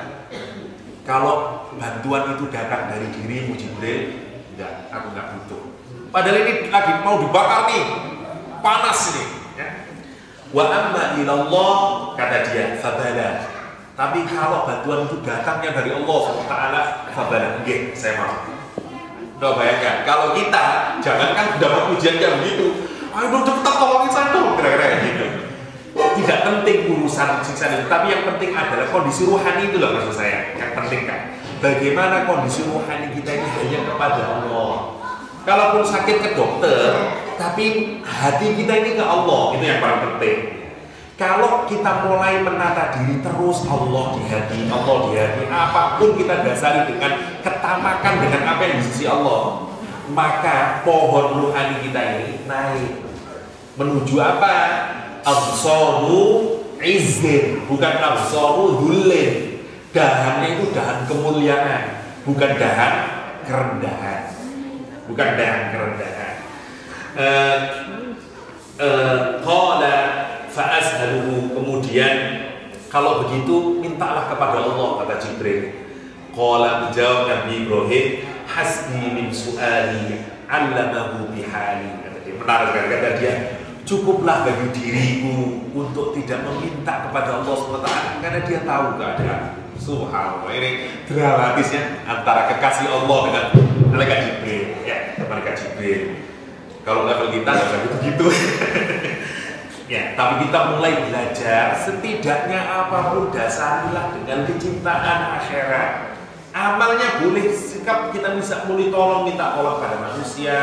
Speaker 2: kalau bantuan itu datang dari dirimu Jibril, enggak, aku enggak butuh. Padahal ini lagi mau dibakar nih, panas nih. Ya. Wa amma ilallah, kata dia, fabala. Tapi kalau bantuan itu datangnya dari Allah SWT, fabala, nggih, saya mau. Udah bayangkan, kalau kita jangankan dapat ujian kayak begitu, ayo dong cepat tolongin saya dong, kira-kira gitu. Tidak penting urusan siksa itu, tapi yang penting adalah kondisi rohani itu loh maksud saya. Yang penting kan, bagaimana kondisi rohani kita ini hanya kepada Allah. Kalaupun sakit ke dokter, tapi hati kita ini ke Allah, itu yang paling penting. Kalau kita mulai menata diri terus Allah di hati, apapun kita dasari dengan ketamakan dengan apa yang di sisi Allah, maka pohon rohani kita ini naik menuju apa? Absaru izzin, bukan absaru dhullin. Dahannya itu dahan kemuliaan, bukan dahan kerendahan. Bukan dahan kerendahan. Qala fa'azhaluhu, kemudian kalau begitu mintalah kepada Allah, kata Jibril. Qala, menjawab Nabi Ibrahim, hasbi min su'ali 'allamahu bihali. Menarik kata dia, cukuplah bagi diriku untuk tidak meminta kepada Allah SWT karena dia tahu keadaan. Subhanallah, ini dramatisnya antara kekasih Allah dengan malaikat Jibril. Ya, malaikat Jibril. Kalau level kita nggak begitu. Ya, tapi kita mulai belajar, setidaknya apapun dasarilah dengan kecintaan akhirat. Amalnya boleh, sikap kita bisa mulai minta tolong pada manusia,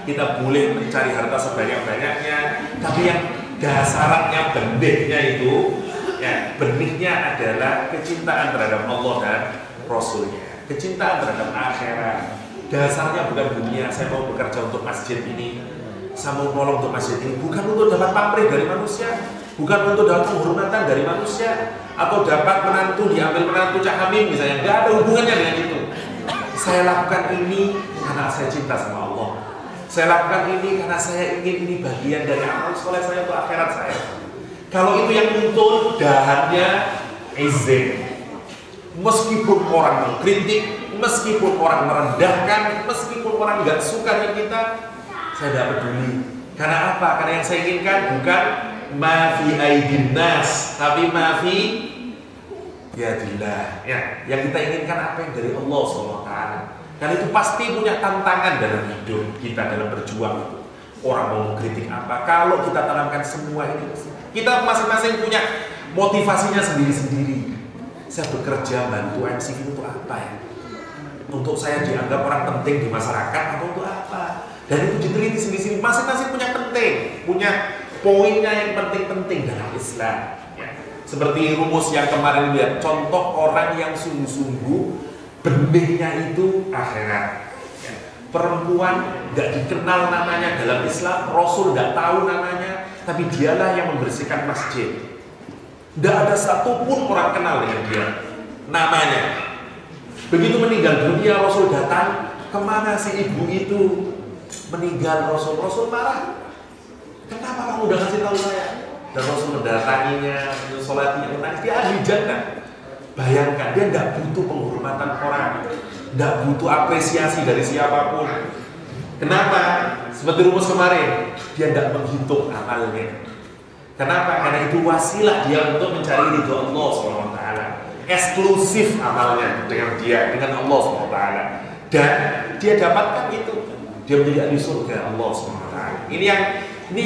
Speaker 2: kita boleh mencari harta sebanyak-banyaknya, tapi yang dasarannya, benihnya itu, ya, benihnya adalah kecintaan terhadap Allah dan Rasulnya, kecintaan terhadap akhirat. Dasarnya bukan dunia, saya mau bekerja untuk masjid ini, saya mau nolong untuk masjid ini, bukan untuk dapat pamrih dari manusia, bukan untuk dapat penghormatan dari manusia, atau dapat menantu, diambil menantu Cak Hamim misalnya, nggak ada hubungannya dengan itu. Saya lakukan ini karena saya cinta sama Allah. Saya lakukan ini karena saya ingin ini bagian dari amal soleh saya untuk akhirat saya. Kalau itu yang muncul, dahannya izin. Meskipun orang mengkritik, meskipun orang merendahkan, meskipun orang nggak suka dengan kita, saya tidak peduli. Karena apa? Karena yang saya inginkan bukan ma fi aidin nas, tapi ma fi yadillah. Ya, yang kita inginkan apa yang dari Allah SWT. Karena itu pasti punya tantangan dalam hidup kita dalam berjuang itu. Orang mau mengkritik apa? Kalau kita tanamkan semua ini, kita masing-masing punya motivasinya sendiri-sendiri. Saya bekerja bantu MCV untuk apa ya? Untuk saya dianggap orang penting di masyarakat atau untuk apa? Dan itu diteliti sendiri-sendiri. Masing-masing punya penting, punya poinnya yang penting-penting dalam Islam. Ya. Seperti rumus yang kemarin lihat, contoh orang yang sungguh-sungguh benihnya itu akhirat. Ya. Perempuan gak dikenal namanya dalam Islam, Rasul gak tahu namanya, tapi dialah yang membersihkan masjid. Gak ada satupun orang kenal dengan dia namanya. Begitu meninggal dunia, Rasul datang, kemana si ibu itu? Meninggal Rasul marah. Kenapa kamu udah ngasih tahu saya? Dan Rasul mendatanginya, mensolatinya, menangis, dia ahli jannah. Bayangkan, dia nggak butuh penghormatan orang, nggak butuh apresiasi dari siapapun. Kenapa? Seperti rumus kemarin, dia nggak menghitung amalnya. Kenapa? Karena itu wasilah dia untuk mencari ridho Allah SWT. Eksklusif amalnya dengan dia, dengan Allah SWT. Dan dia dapatkan itu. Dia menjadi ahli surga Allah SWT. Ini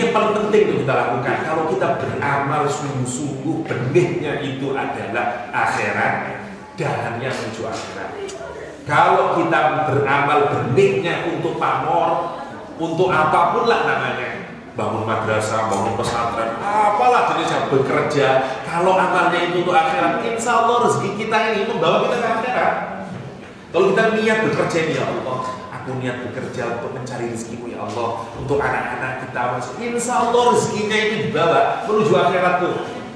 Speaker 2: yang paling penting untuk kita lakukan. Kalau kita beramal sungguh-sungguh, benihnya itu adalah akhirat, dahannya menuju akhirat. Kalau kita beramal benihnya untuk pamor, untuk apapun lah namanya, bangun madrasah, bangun pesantren, apalah jenisnya, bekerja, kalau amalnya itu untuk akhirat, insya Allah rezeki kita ini membawa kita ke akhirat. Kalau kita niat bekerja ini, ya Allah, aku niat bekerja untuk mencari rezekimu ya Allah, untuk anak-anak kita, insya Allah rezekinya itu dibawa menuju akhirat tuh.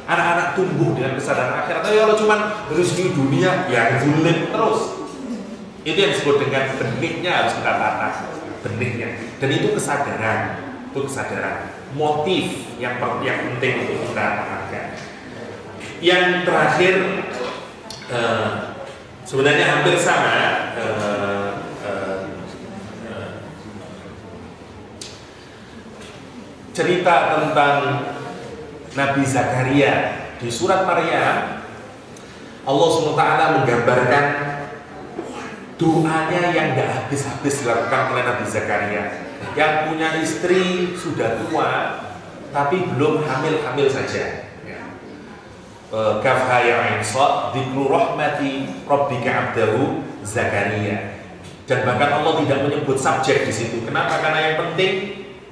Speaker 2: Anak-anak tumbuh dengan kesadaran akhirat. Tapi kalau cuma rezeki dunia, ya zulim terus. Itu yang disebut dengan benihnya harus kita tata, benihnya. Dan itu kesadaran, motif yang penting untuk kita tanamkan. Yang terakhir, sebenarnya hampir sama. Cerita tentang Nabi Zakaria di surat Maryam, Allah SWT menggambarkan doanya yang gak habis-habis dilakukan oleh Nabi Zakaria yang punya istri sudah tua tapi belum hamil-hamil saja. Kafha ya ain sad dzikru rahmati rabbika abdahu Zakaria. Dan bahkan Allah tidak menyebut subjek di situ. Kenapa? Karena yang penting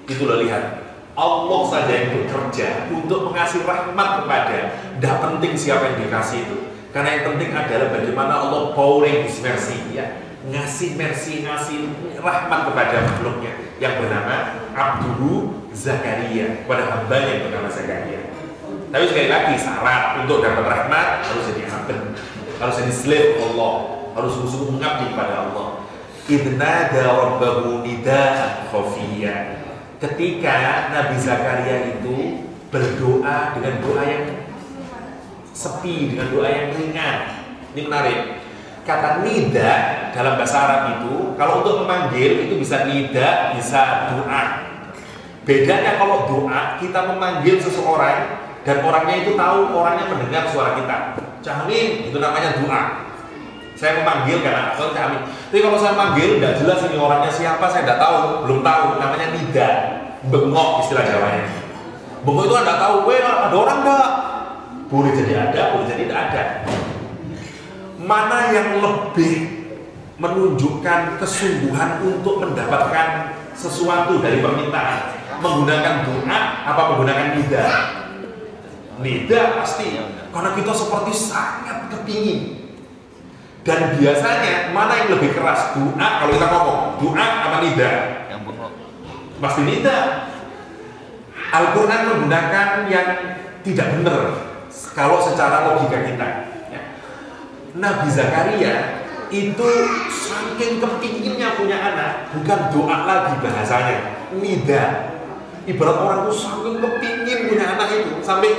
Speaker 2: itu loh, lihat, Allah saja yang bekerja untuk mengasih rahmat kepada, tidak penting siapa yang dikasih itu. Karena yang penting adalah bagaimana Allah pouring His mercy, ya, ngasih mercy, ngasih rahmat kepada makhluknya yang bernama Abduhu Zakaria, kepada hambanya yang bernama Zakaria. Tapi sekali lagi, syarat untuk dapat rahmat harus jadi hamba, harus jadi slave Allah, harus sungguh-sungguh mengabdi kepada Allah. Idnada rabbahu nidaan khafiyya. Ketika Nabi Zakaria itu berdoa dengan doa yang sepi, dengan doa yang ringan. Ini menarik. Kata nida dalam bahasa Arab itu, kalau untuk memanggil itu bisa nida, bisa doa. Bedanya kalau doa, kita memanggil seseorang dan orangnya itu tahu, orangnya mendengar suara kita. Camin, itu namanya doa. Saya memanggil karena Camin. Tapi kalau saya manggil, tidak jelas ini orangnya siapa, saya tidak tahu, belum tahu, namanya nida, bengok istilah Jawanya. Bengok itu Anda tahu, ada orang enggak? Boleh jadi ada, boleh jadi tidak ada. Mana yang lebih menunjukkan kesungguhan untuk mendapatkan sesuatu dari permintaan? Menggunakan doa apa menggunakan nida? Nida pasti, karena kita seperti sangat kepingin. Dan biasanya mana yang lebih keras? Doa kalau kita ngomong, doa apa nida?
Speaker 3: Yang bengok.
Speaker 2: Pasti nida. Al-Quran menggunakan yang tidak benar kalau secara logika kita. Nabi Zakaria itu saking kepinginnya punya anak, bukan doa lagi bahasanya, nida. Ibarat orang itu saking kepingin punya anak itu, sampai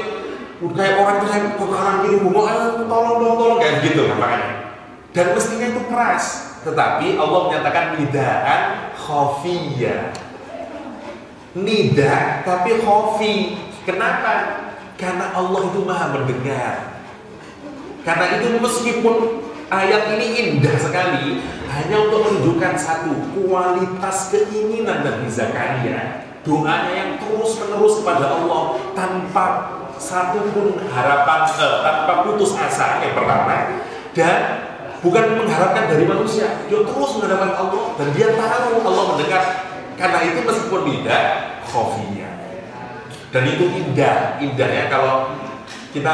Speaker 2: kayak orang itu saya kekaran gini, tolong kayak gitu makanya. Dan mestinya itu keras, tetapi Allah menyatakan nidaan khafiyya. Nida tapi khafi. Kenapa? Karena Allah itu maha mendengar. Karena itu meskipun ayat ini indah sekali, hanya untuk menunjukkan satu kualitas keinginan Nabi Zakaria, doanya yang terus menerus kepada Allah tanpa satu pun harapan, tanpa putus asa yang pertama, dan bukan mengharapkan dari manusia, dia terus mengharapkan Allah dan dia tahu Allah mendengar. Karena itu meskipun tidak khafiyah, dan itu indahnya kalau kita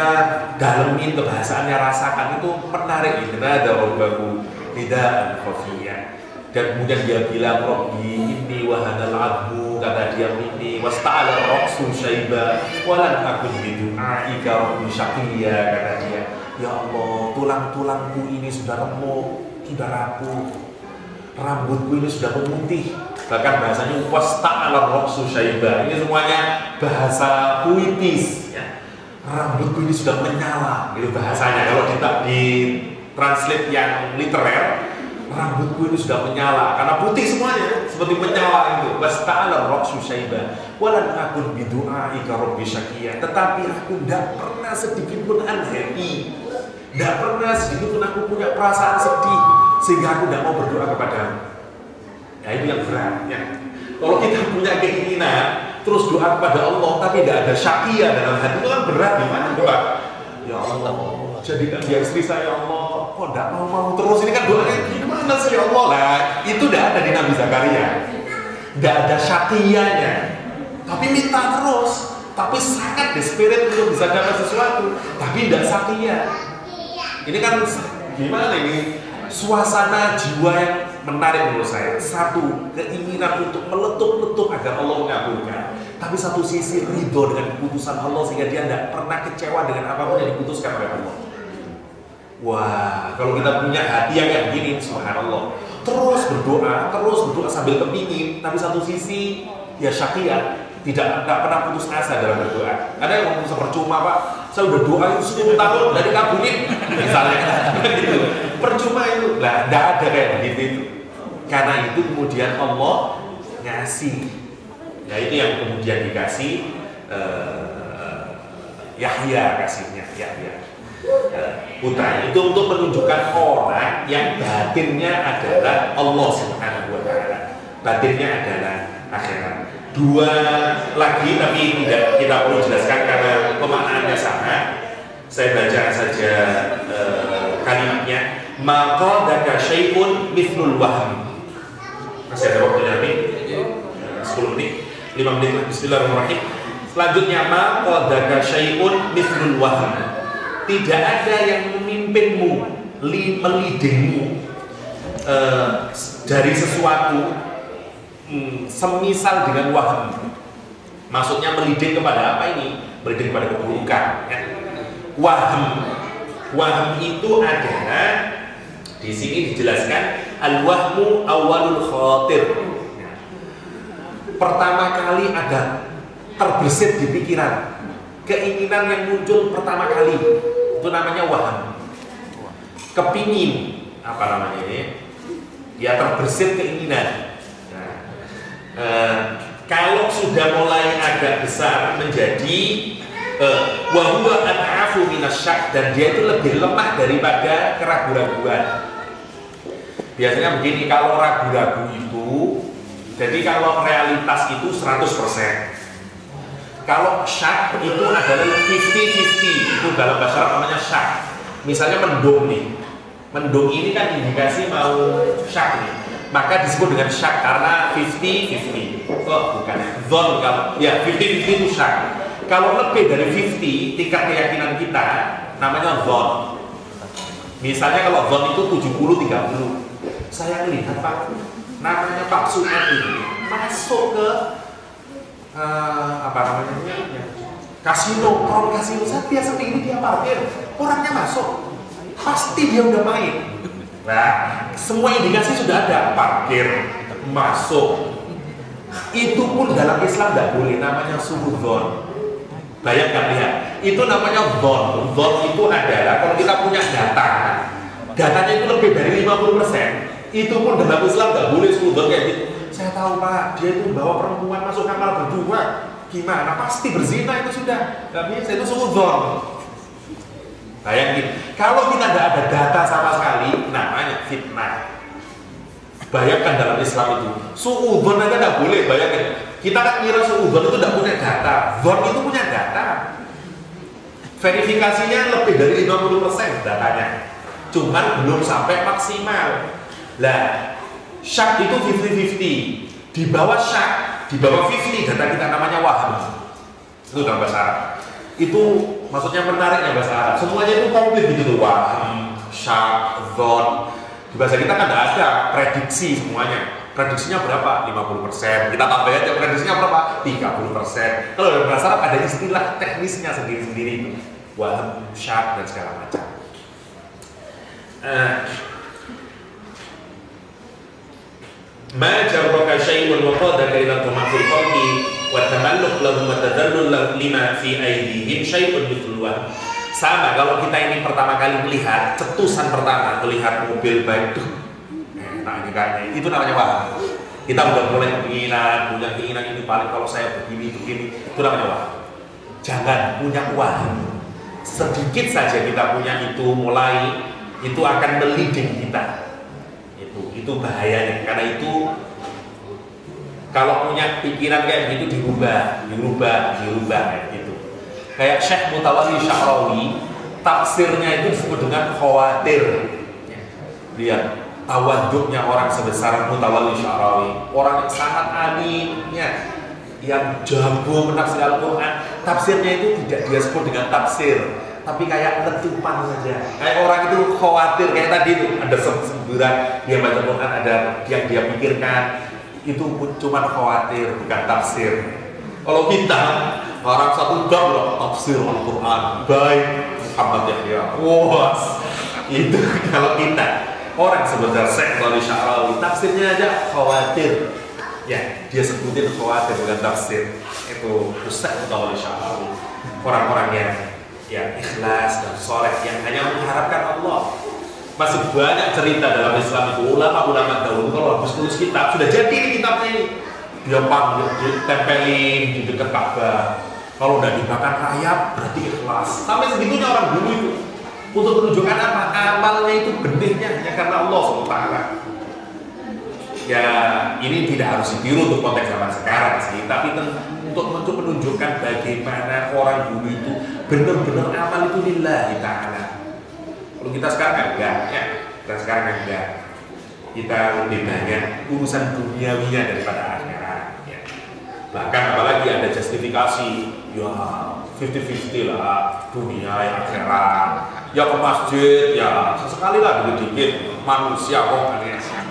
Speaker 2: dalemin kebahasaannya, rasakan itu menarik. Ada rabbahu nidaan khafiyah. Dan kemudian dia bilang Rabbi inni wahanal admu, kata dia ini wasta'ala ra'su syaiba walan akun bidu'aika rabbi syaqiyya, kata dia, ya Allah, tulang-tulangku ini sudah remuk, sudah rapuh, rambutku ini sudah memutih. Bahkan bahasanya wasta'ala ra'su syaiba, ini semuanya bahasa puitis, ya. Rambutku ini sudah menyala, itu bahasanya. Kalau kita di translate yang literer, rambutku ini sudah menyala karena putih semuanya, seperti menyala itu. Wasta'ala ra'su syaiba walan akun bidu'aika rabbi syaqiyya. Tetapi aku tidak pernah sedikit pun unhappy, tidak pernah sedikit pun aku punya perasaan sedih sehingga aku tidak mau berdoa kepadamu. Ya itu yang berat, ya. Kalau kita punya keinginan terus doa kepada Allah tapi tidak ada syaqiyah dalam hati, itu kan berat. Gimana doa? Ya Allah, jadikan dia istri saya, ya Allah. Kok tidak mau terus? Ini kan doanya gimana sih, ya Allah? Nah, itu tidak ada di Nabi Zakaria. Tidak ada syaqiyahnya. Tapi minta terus, tapi sangat desperate untuk bisa dapat sesuatu, tapi tidak syaqiyah. Ini kan gimana ini? Suasana jiwa yang menarik menurut saya. Satu, keinginan untuk meletup-letup agar Allah mengabulkan. Tapi satu sisi ridho dengan keputusan Allah sehingga dia tidak pernah kecewa dengan apapun yang diputuskan oleh Allah. Wah, kalau kita punya hati yang kayak begini, subhanallah, terus berdoa sambil kepingin, tapi satu sisi ya syaqiyah, tidak pernah putus asa dalam berdoa. Ada yang ngomong percuma Pak, saya udah doa itu 10 tahun dari kabulin misalnya gitu. Percuma itu lah, tidak ada kayak begitu itu. Karena itu kemudian Allah ngasih, ya itu yang kemudian dikasih Yahya, kasihnya Yahya putranya itu untuk menunjukkan orang yang batinnya adalah Allah Subhanahu wa Ta'ala, batinnya adalah akhirat. Dua lagi tapi tidak kita perlu jelaskan karena pemaknaannya sama. Saya baca saja kalimatnya. Maka daka syai'un mithlul wahm. Masih ada waktu nanti 10 menit, 5 menit. Bismillahirrahmanirrahim. Selanjutnya maka daka syai'un mithlul wahm. Tidak ada yang memimpinmu, melidingmu dari sesuatu semisal dengan wahm. Maksudnya meliding kepada apa ini? Meliding kepada keburukan ya. Wahm itu adalah di sini dijelaskan al-wahmu awalul khatir. Pertama kali ada terbersit di pikiran, keinginan yang muncul pertama kali itu namanya wahm. Kepingin apa namanya ini? Ya terbersit keinginan. Kalau sudah mulai agak besar menjadi wa huwa ad'afu minasyak, dan dia itu lebih lemah daripada keraguan-raguan. Biasanya begini, kalau ragu-ragu itu, jadi kalau realitas itu 100%. Kalau syak itu adalah 50-50, itu dalam bahasa Arab namanya syak. Misalnya mendung nih, mendung ini kan indikasi mau syak nih, maka disebut dengan syak karena 50-50. Oh bukan, zon kalau ya 50-50 itu syak. Kalau lebih dari 50 tingkat keyakinan kita namanya zon. Misalnya kalau zon itu 70-30. Saya melihat Pak, namanya Pak Sumat ini masuk ke apa namanya kasino, kalau kasino saya biasa ini dia parkir, orangnya masuk, pasti dia udah main. Nah, semua indikasi sudah ada, parkir, masuk. Itu pun dalam Islam tidak boleh, namanya subudzon. Bayangkan lihat, itu namanya zon. Zon itu adalah kalau kita punya data, datanya itu lebih dari 50%. Itu pun dalam Islam tidak boleh subudzon kayak gitu. Saya tahu Pak, dia itu bawa perempuan masuk kamar berdua, gimana? Pasti berzina itu sudah. Gak bisa, itu subudzon. Bayangin, kalau kita tidak ada data sama sekali, namanya fitnah. Bayangkan dalam Islam itu, suudzon aja tidak boleh. Bayangin, kita kan kira suudzon itu tidak punya data, zon itu punya data. Verifikasinya lebih dari 50% datanya, cuman belum sampai maksimal. Lah, syak itu 50-50. Di bawah syak, di bawah 50 data kita namanya wahm. Itu dalam bahasa Arab. Itu maksudnya menariknya bahasa Arab. Semuanya itu komplit gitu tuh, wahm, syak, zon. Di bahasa kita kan tidak ada prediksi semuanya. Prediksinya berapa? 50%. Kita tambah aja prediksinya berapa? 30%. Kalau dalam bahasa Arab ada istilah teknisnya sendiri-sendiri. Wahm, syak dan segala macam. Ma jarraka syai'un wa qadaka ila tamafil qalbi wa tamalluk lahum wa tadallul lima fi aydihim syai'un mithlul wahm. Sama kalau kita ini pertama kali melihat, cetusan pertama melihat mobil baik tuh, nah ini kayaknya itu namanya wahm. Kita udah mulai punya keinginan ini, paling kalau saya begini itu namanya wahm. Jangan punya wahm. Sedikit saja kita punya itu mulai, itu akan meliding kita. Itu bahayanya, karena itu kalau punya pikiran kayak gitu dirubah kayak gitu. Kayak Syekh Mutawalli Sya'rawi, tafsirnya itu disebut dengan khawatir. Lihat tawaduknya orang sebesar Mutawalli Sya'rawi, orang yang sangat alimnya, yang jago menafsir Al-Quran. Tafsirnya itu tidak dia sebut dengan tafsir, tapi kayak letupan saja. Kayak orang itu khawatir, kayak tadi itu ada semburan dia baca Quran, ada yang dia pikirkan, itu cuma khawatir, bukan tafsir. Kalau kita orang satu jam loh tafsir Al-Quran baik Muhammad Yahya, wah itu kalau kita orang sebesar Syekh Mutawalli Sya'rawi tafsirnya aja khawatir, ya dia sebutin khawatir bukan tafsir. Itu Syekh Mutawalli Sya'rawi, orang-orang yang ikhlas dan soleh, yang hanya mengharapkan Allah. Masih banyak cerita dalam Islam itu, ulama-ulama dahulu kalau habis tulis kitab, sudah jadi ini kitabnya ini, dia panggil, ditempelin di dekat Ka'bah. Kalau udah dibakar rayap berarti ikhlas. Sampai segitunya orang dulu itu, untuk menunjukkan apa? Amalnya itu benihnya hanya karena Allah SWT. Ya ini tidak harus ditiru untuk konteks zaman sekarang sih, tapi untuk menunjukkan bagaimana orang dulu itu benar-benar amal itu lillahi ta'ala. Kalau kita sekarang enggak, ya kita sekarang enggak, kita lebih banyak urusan duniawinya daripada akhirat. Ya. Bahkan apalagi ada justifikasi, ya 50-50 lah, dunia yang akhirat. Ya ke masjid, ya sesekali lah dikit-dikit manusia kok.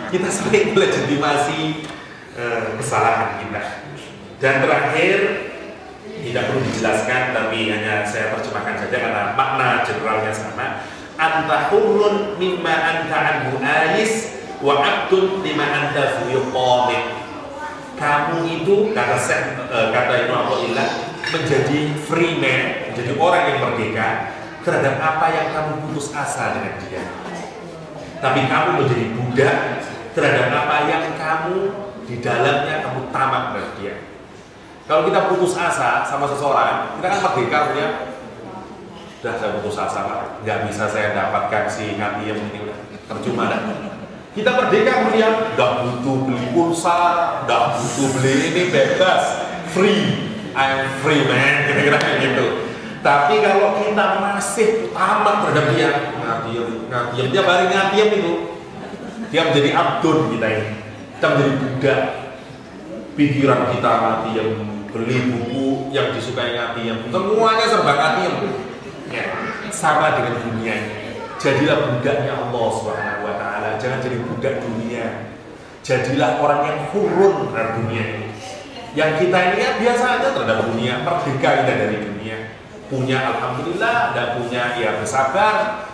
Speaker 2: Kita sering melegitimasi kesalahan kita. Dan terakhir, tidak perlu dijelaskan, tapi hanya saya terjemahkan saja karena makna generalnya sama. Anta hurrun mimma anta anhu ais wa abdun lima anta fi qamit. Kamu itu kata Ibnu Athaillah menjadi free man, menjadi orang yang merdeka terhadap apa yang kamu putus asa dengan dia. Tapi kamu menjadi budak terhadap apa yang kamu di dalamnya kamu tamak dengan dia. Kalau kita putus asa sama seseorang, kita kan merdeka punya. Udah saya putus asa Pak, nggak bisa saya dapatkan si ngatiem ini, udah percuma dah. Kita merdeka melihat, nggak butuh beli pulsa, nggak butuh beli ini, bebas, free, I'm free man, kira-kira kayak gitu. Tapi kalau kita masih tamak terhadap dia, ngatiem, dia balik ngatiem itu, dia menjadi abdun kita ini, kita menjadi budak. Pikiran kita ngatiem, beli buku yang disukai ngatiem, semuanya serba ngatiem. Ya, sama dengan dunia ini. Jadilah budaknya Allah Subhanahu wa Ta'ala. Jangan jadi budak dunia. Jadilah orang yang hurun terhadap dunia ini. Yang kita ini ya biasa aja terhadap dunia, merdeka kita dari dunia. Punya alhamdulillah, dan punya ya bersabar.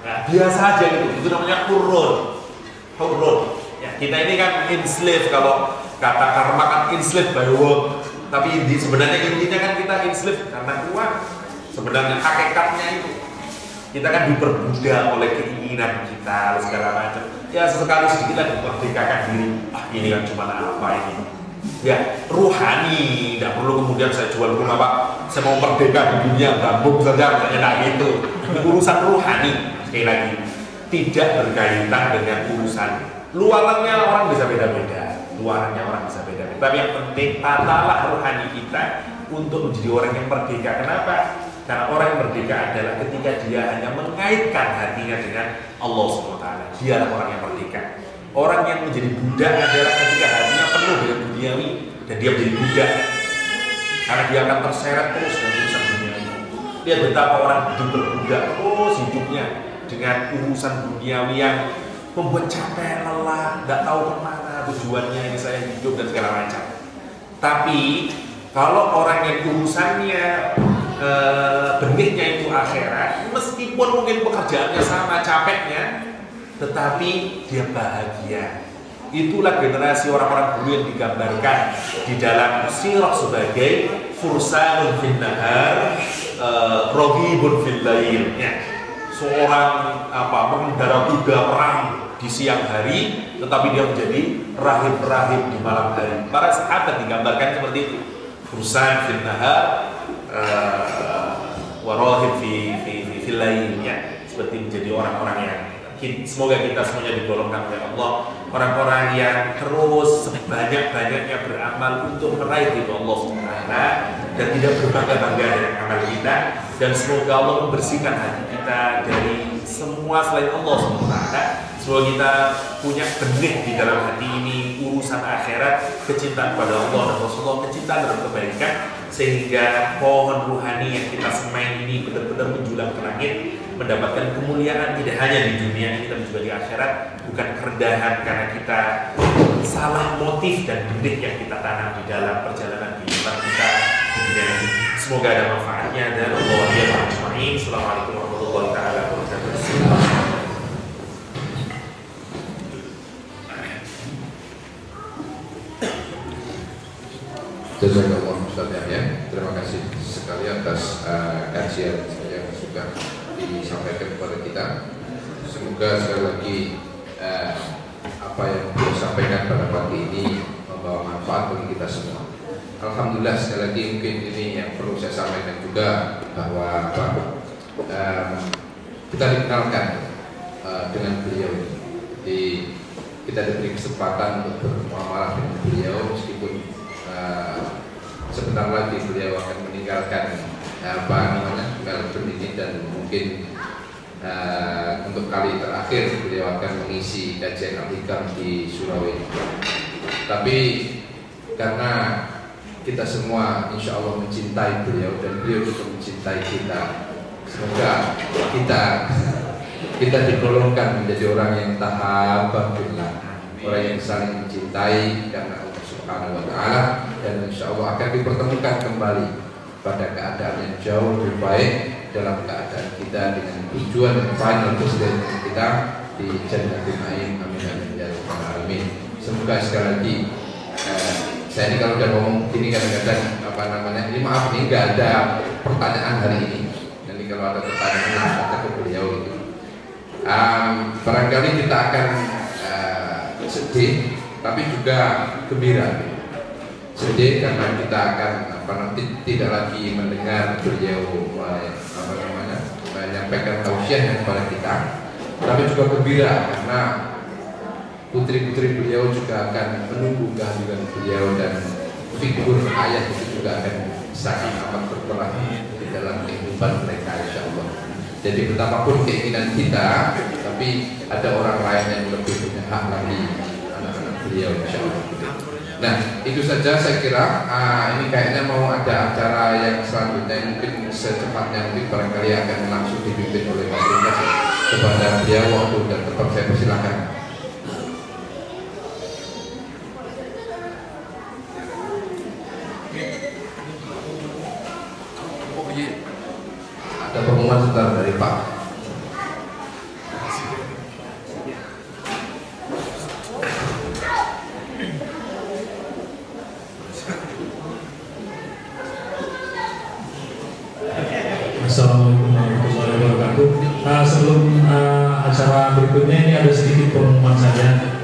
Speaker 2: Nah, biasa aja itu namanya hurun. Hurun. Ya, kita ini kan enslave, kalau kata karma kan enslave by work. Tapi sebenarnya intinya kan kita enslave karena uang. Sebenarnya hakikatnya itu kita kan diperbudak oleh keinginan kita segala macam. Ya sesekali sedikit lah memerdekakan diri. Ah ini kan cuma apa ini? Ya ruhani. Tidak perlu kemudian saya jual rumah Pak. Saya mau merdeka di dunia gabung saja. Enak gitu. Urusan ruhani sekali lagi tidak berkaitan dengan urusan luarannya. Orang bisa beda-beda. Luarannya orang bisa beda-beda. Tapi yang penting tatalah ruhani kita untuk menjadi orang yang merdeka. Kenapa? Karena orang yang merdeka adalah ketika dia hanya mengaitkan hatinya dengan Allah SWT. Dialah orang yang merdeka. Orang yang menjadi budak adalah ketika hatinya penuh dengan duniawi dan dia menjadi budak. Karena dia akan terseret terus dengan urusan duniawi. Lihat betapa orang hidup berbudak terus hidupnya dengan urusan duniawi yang membuat capek, lelah, tidak tahu kemana tujuannya ini saya hidup dan segala macam. Tapi kalau orang yang urusannya benihnya itu akhirat, meskipun mungkin pekerjaannya sama capeknya, tetapi dia bahagia. Itulah generasi orang-orang dulu yang digambarkan di dalam sirah sebagai fursanun fil nahar, roghibun fil lail. Ya. Seorang pengendara kuda perang di siang hari, tetapi dia menjadi rahib-rahib di malam hari. Para sahabat digambarkan seperti itu. Fursan fil nahar, warohib fil lainnya, seperti menjadi orang-orang yang semoga kita semuanya digolongkan oleh Allah, orang-orang yang terus sebanyak-banyaknya beramal untuk meraih ridho Allah SWT dan tidak berbangga-bangga dengan amal kita, dan semoga Allah membersihkan hati kita dari semua selain Allah SWT. Semoga kita punya benih di dalam hati ini urusan akhirat, kecintaan pada Allah dan Rasulullah, kecintaan dan kebaikan, sehingga pohon ruhani yang kita semai ini benar-benar menjulang ke langit, mendapatkan kemuliaan tidak hanya di dunia ini tapi juga di akhirat. Bukan kerendahan karena kita salah motif dan benih yang kita tanam di dalam perjalanan kehidupan kita di dunia ini. Semoga ada manfaatnya dan Allah ya ajmain. Assalamualaikum warahmatullahi wabarakatuh.
Speaker 1: Jazakallah Ustaz Yahya, terima kasih sekali atas kajian yang juga disampaikan kepada kita. Semoga sekali lagi apa yang beliau sampaikan pada pagi ini membawa manfaat bagi kita semua. Alhamdulillah, sekali lagi mungkin ini yang perlu saya sampaikan juga bahwa kita dikenalkan dengan beliau. Jadi kita diberi kesempatan untuk bermuamalah dengan beliau meskipun sebentar lagi beliau akan meninggalkan Melbourne ini, dan mungkin untuk kali terakhir beliau akan mengisi kajian Al-Hikam di Sulawesi. Tapi karena kita semua insya Allah mencintai beliau dan beliau juga mencintai kita, semoga kita digolongkan menjadi orang yang tahabba billah, orang yang saling mencintai karena Allah Subhanahu wa Ta'ala, dan insya Allah akan dipertemukan kembali pada keadaan yang jauh lebih baik, dalam keadaan kita dengan tujuan yang final destination kita di Jannatul Na'im. Amin amin ya rabbal alamin. Semoga sekali lagi saya ini kalau udah ngomong gini kadang-kadang ini maaf nih nggak ada pertanyaan hari ini. Nanti kalau ada pertanyaan langsung ke beliau itu. Barangkali kita akan sedih tapi juga gembira. Sedih karena kita akan tidak lagi mendengar beliau menyampaikan tausiah kepada kita, tapi juga gembira karena putri-putri beliau juga akan menunggu kehadiran beliau, dan figur ayah itu juga akan sangat amat berperan di dalam kehidupan mereka insya Allah. Jadi betapapun keinginan kita, tapi ada orang lain yang lebih punya hak lagi, anak-anak beliau insya Allah. Nah, itu saja saya kira. Ini kayaknya mau ada acara yang selanjutnya, mungkin secepatnya mungkin barangkali akan langsung dipimpin oleh Mas Lukas. Kepada beliau waktu dan tempat saya persilakan. Ada pengumuman sebentar dari Pak.
Speaker 3: Assalamualaikum warahmatullahi wabarakatuh. Sebelum acara berikutnya ini ada sedikit pengumuman saja.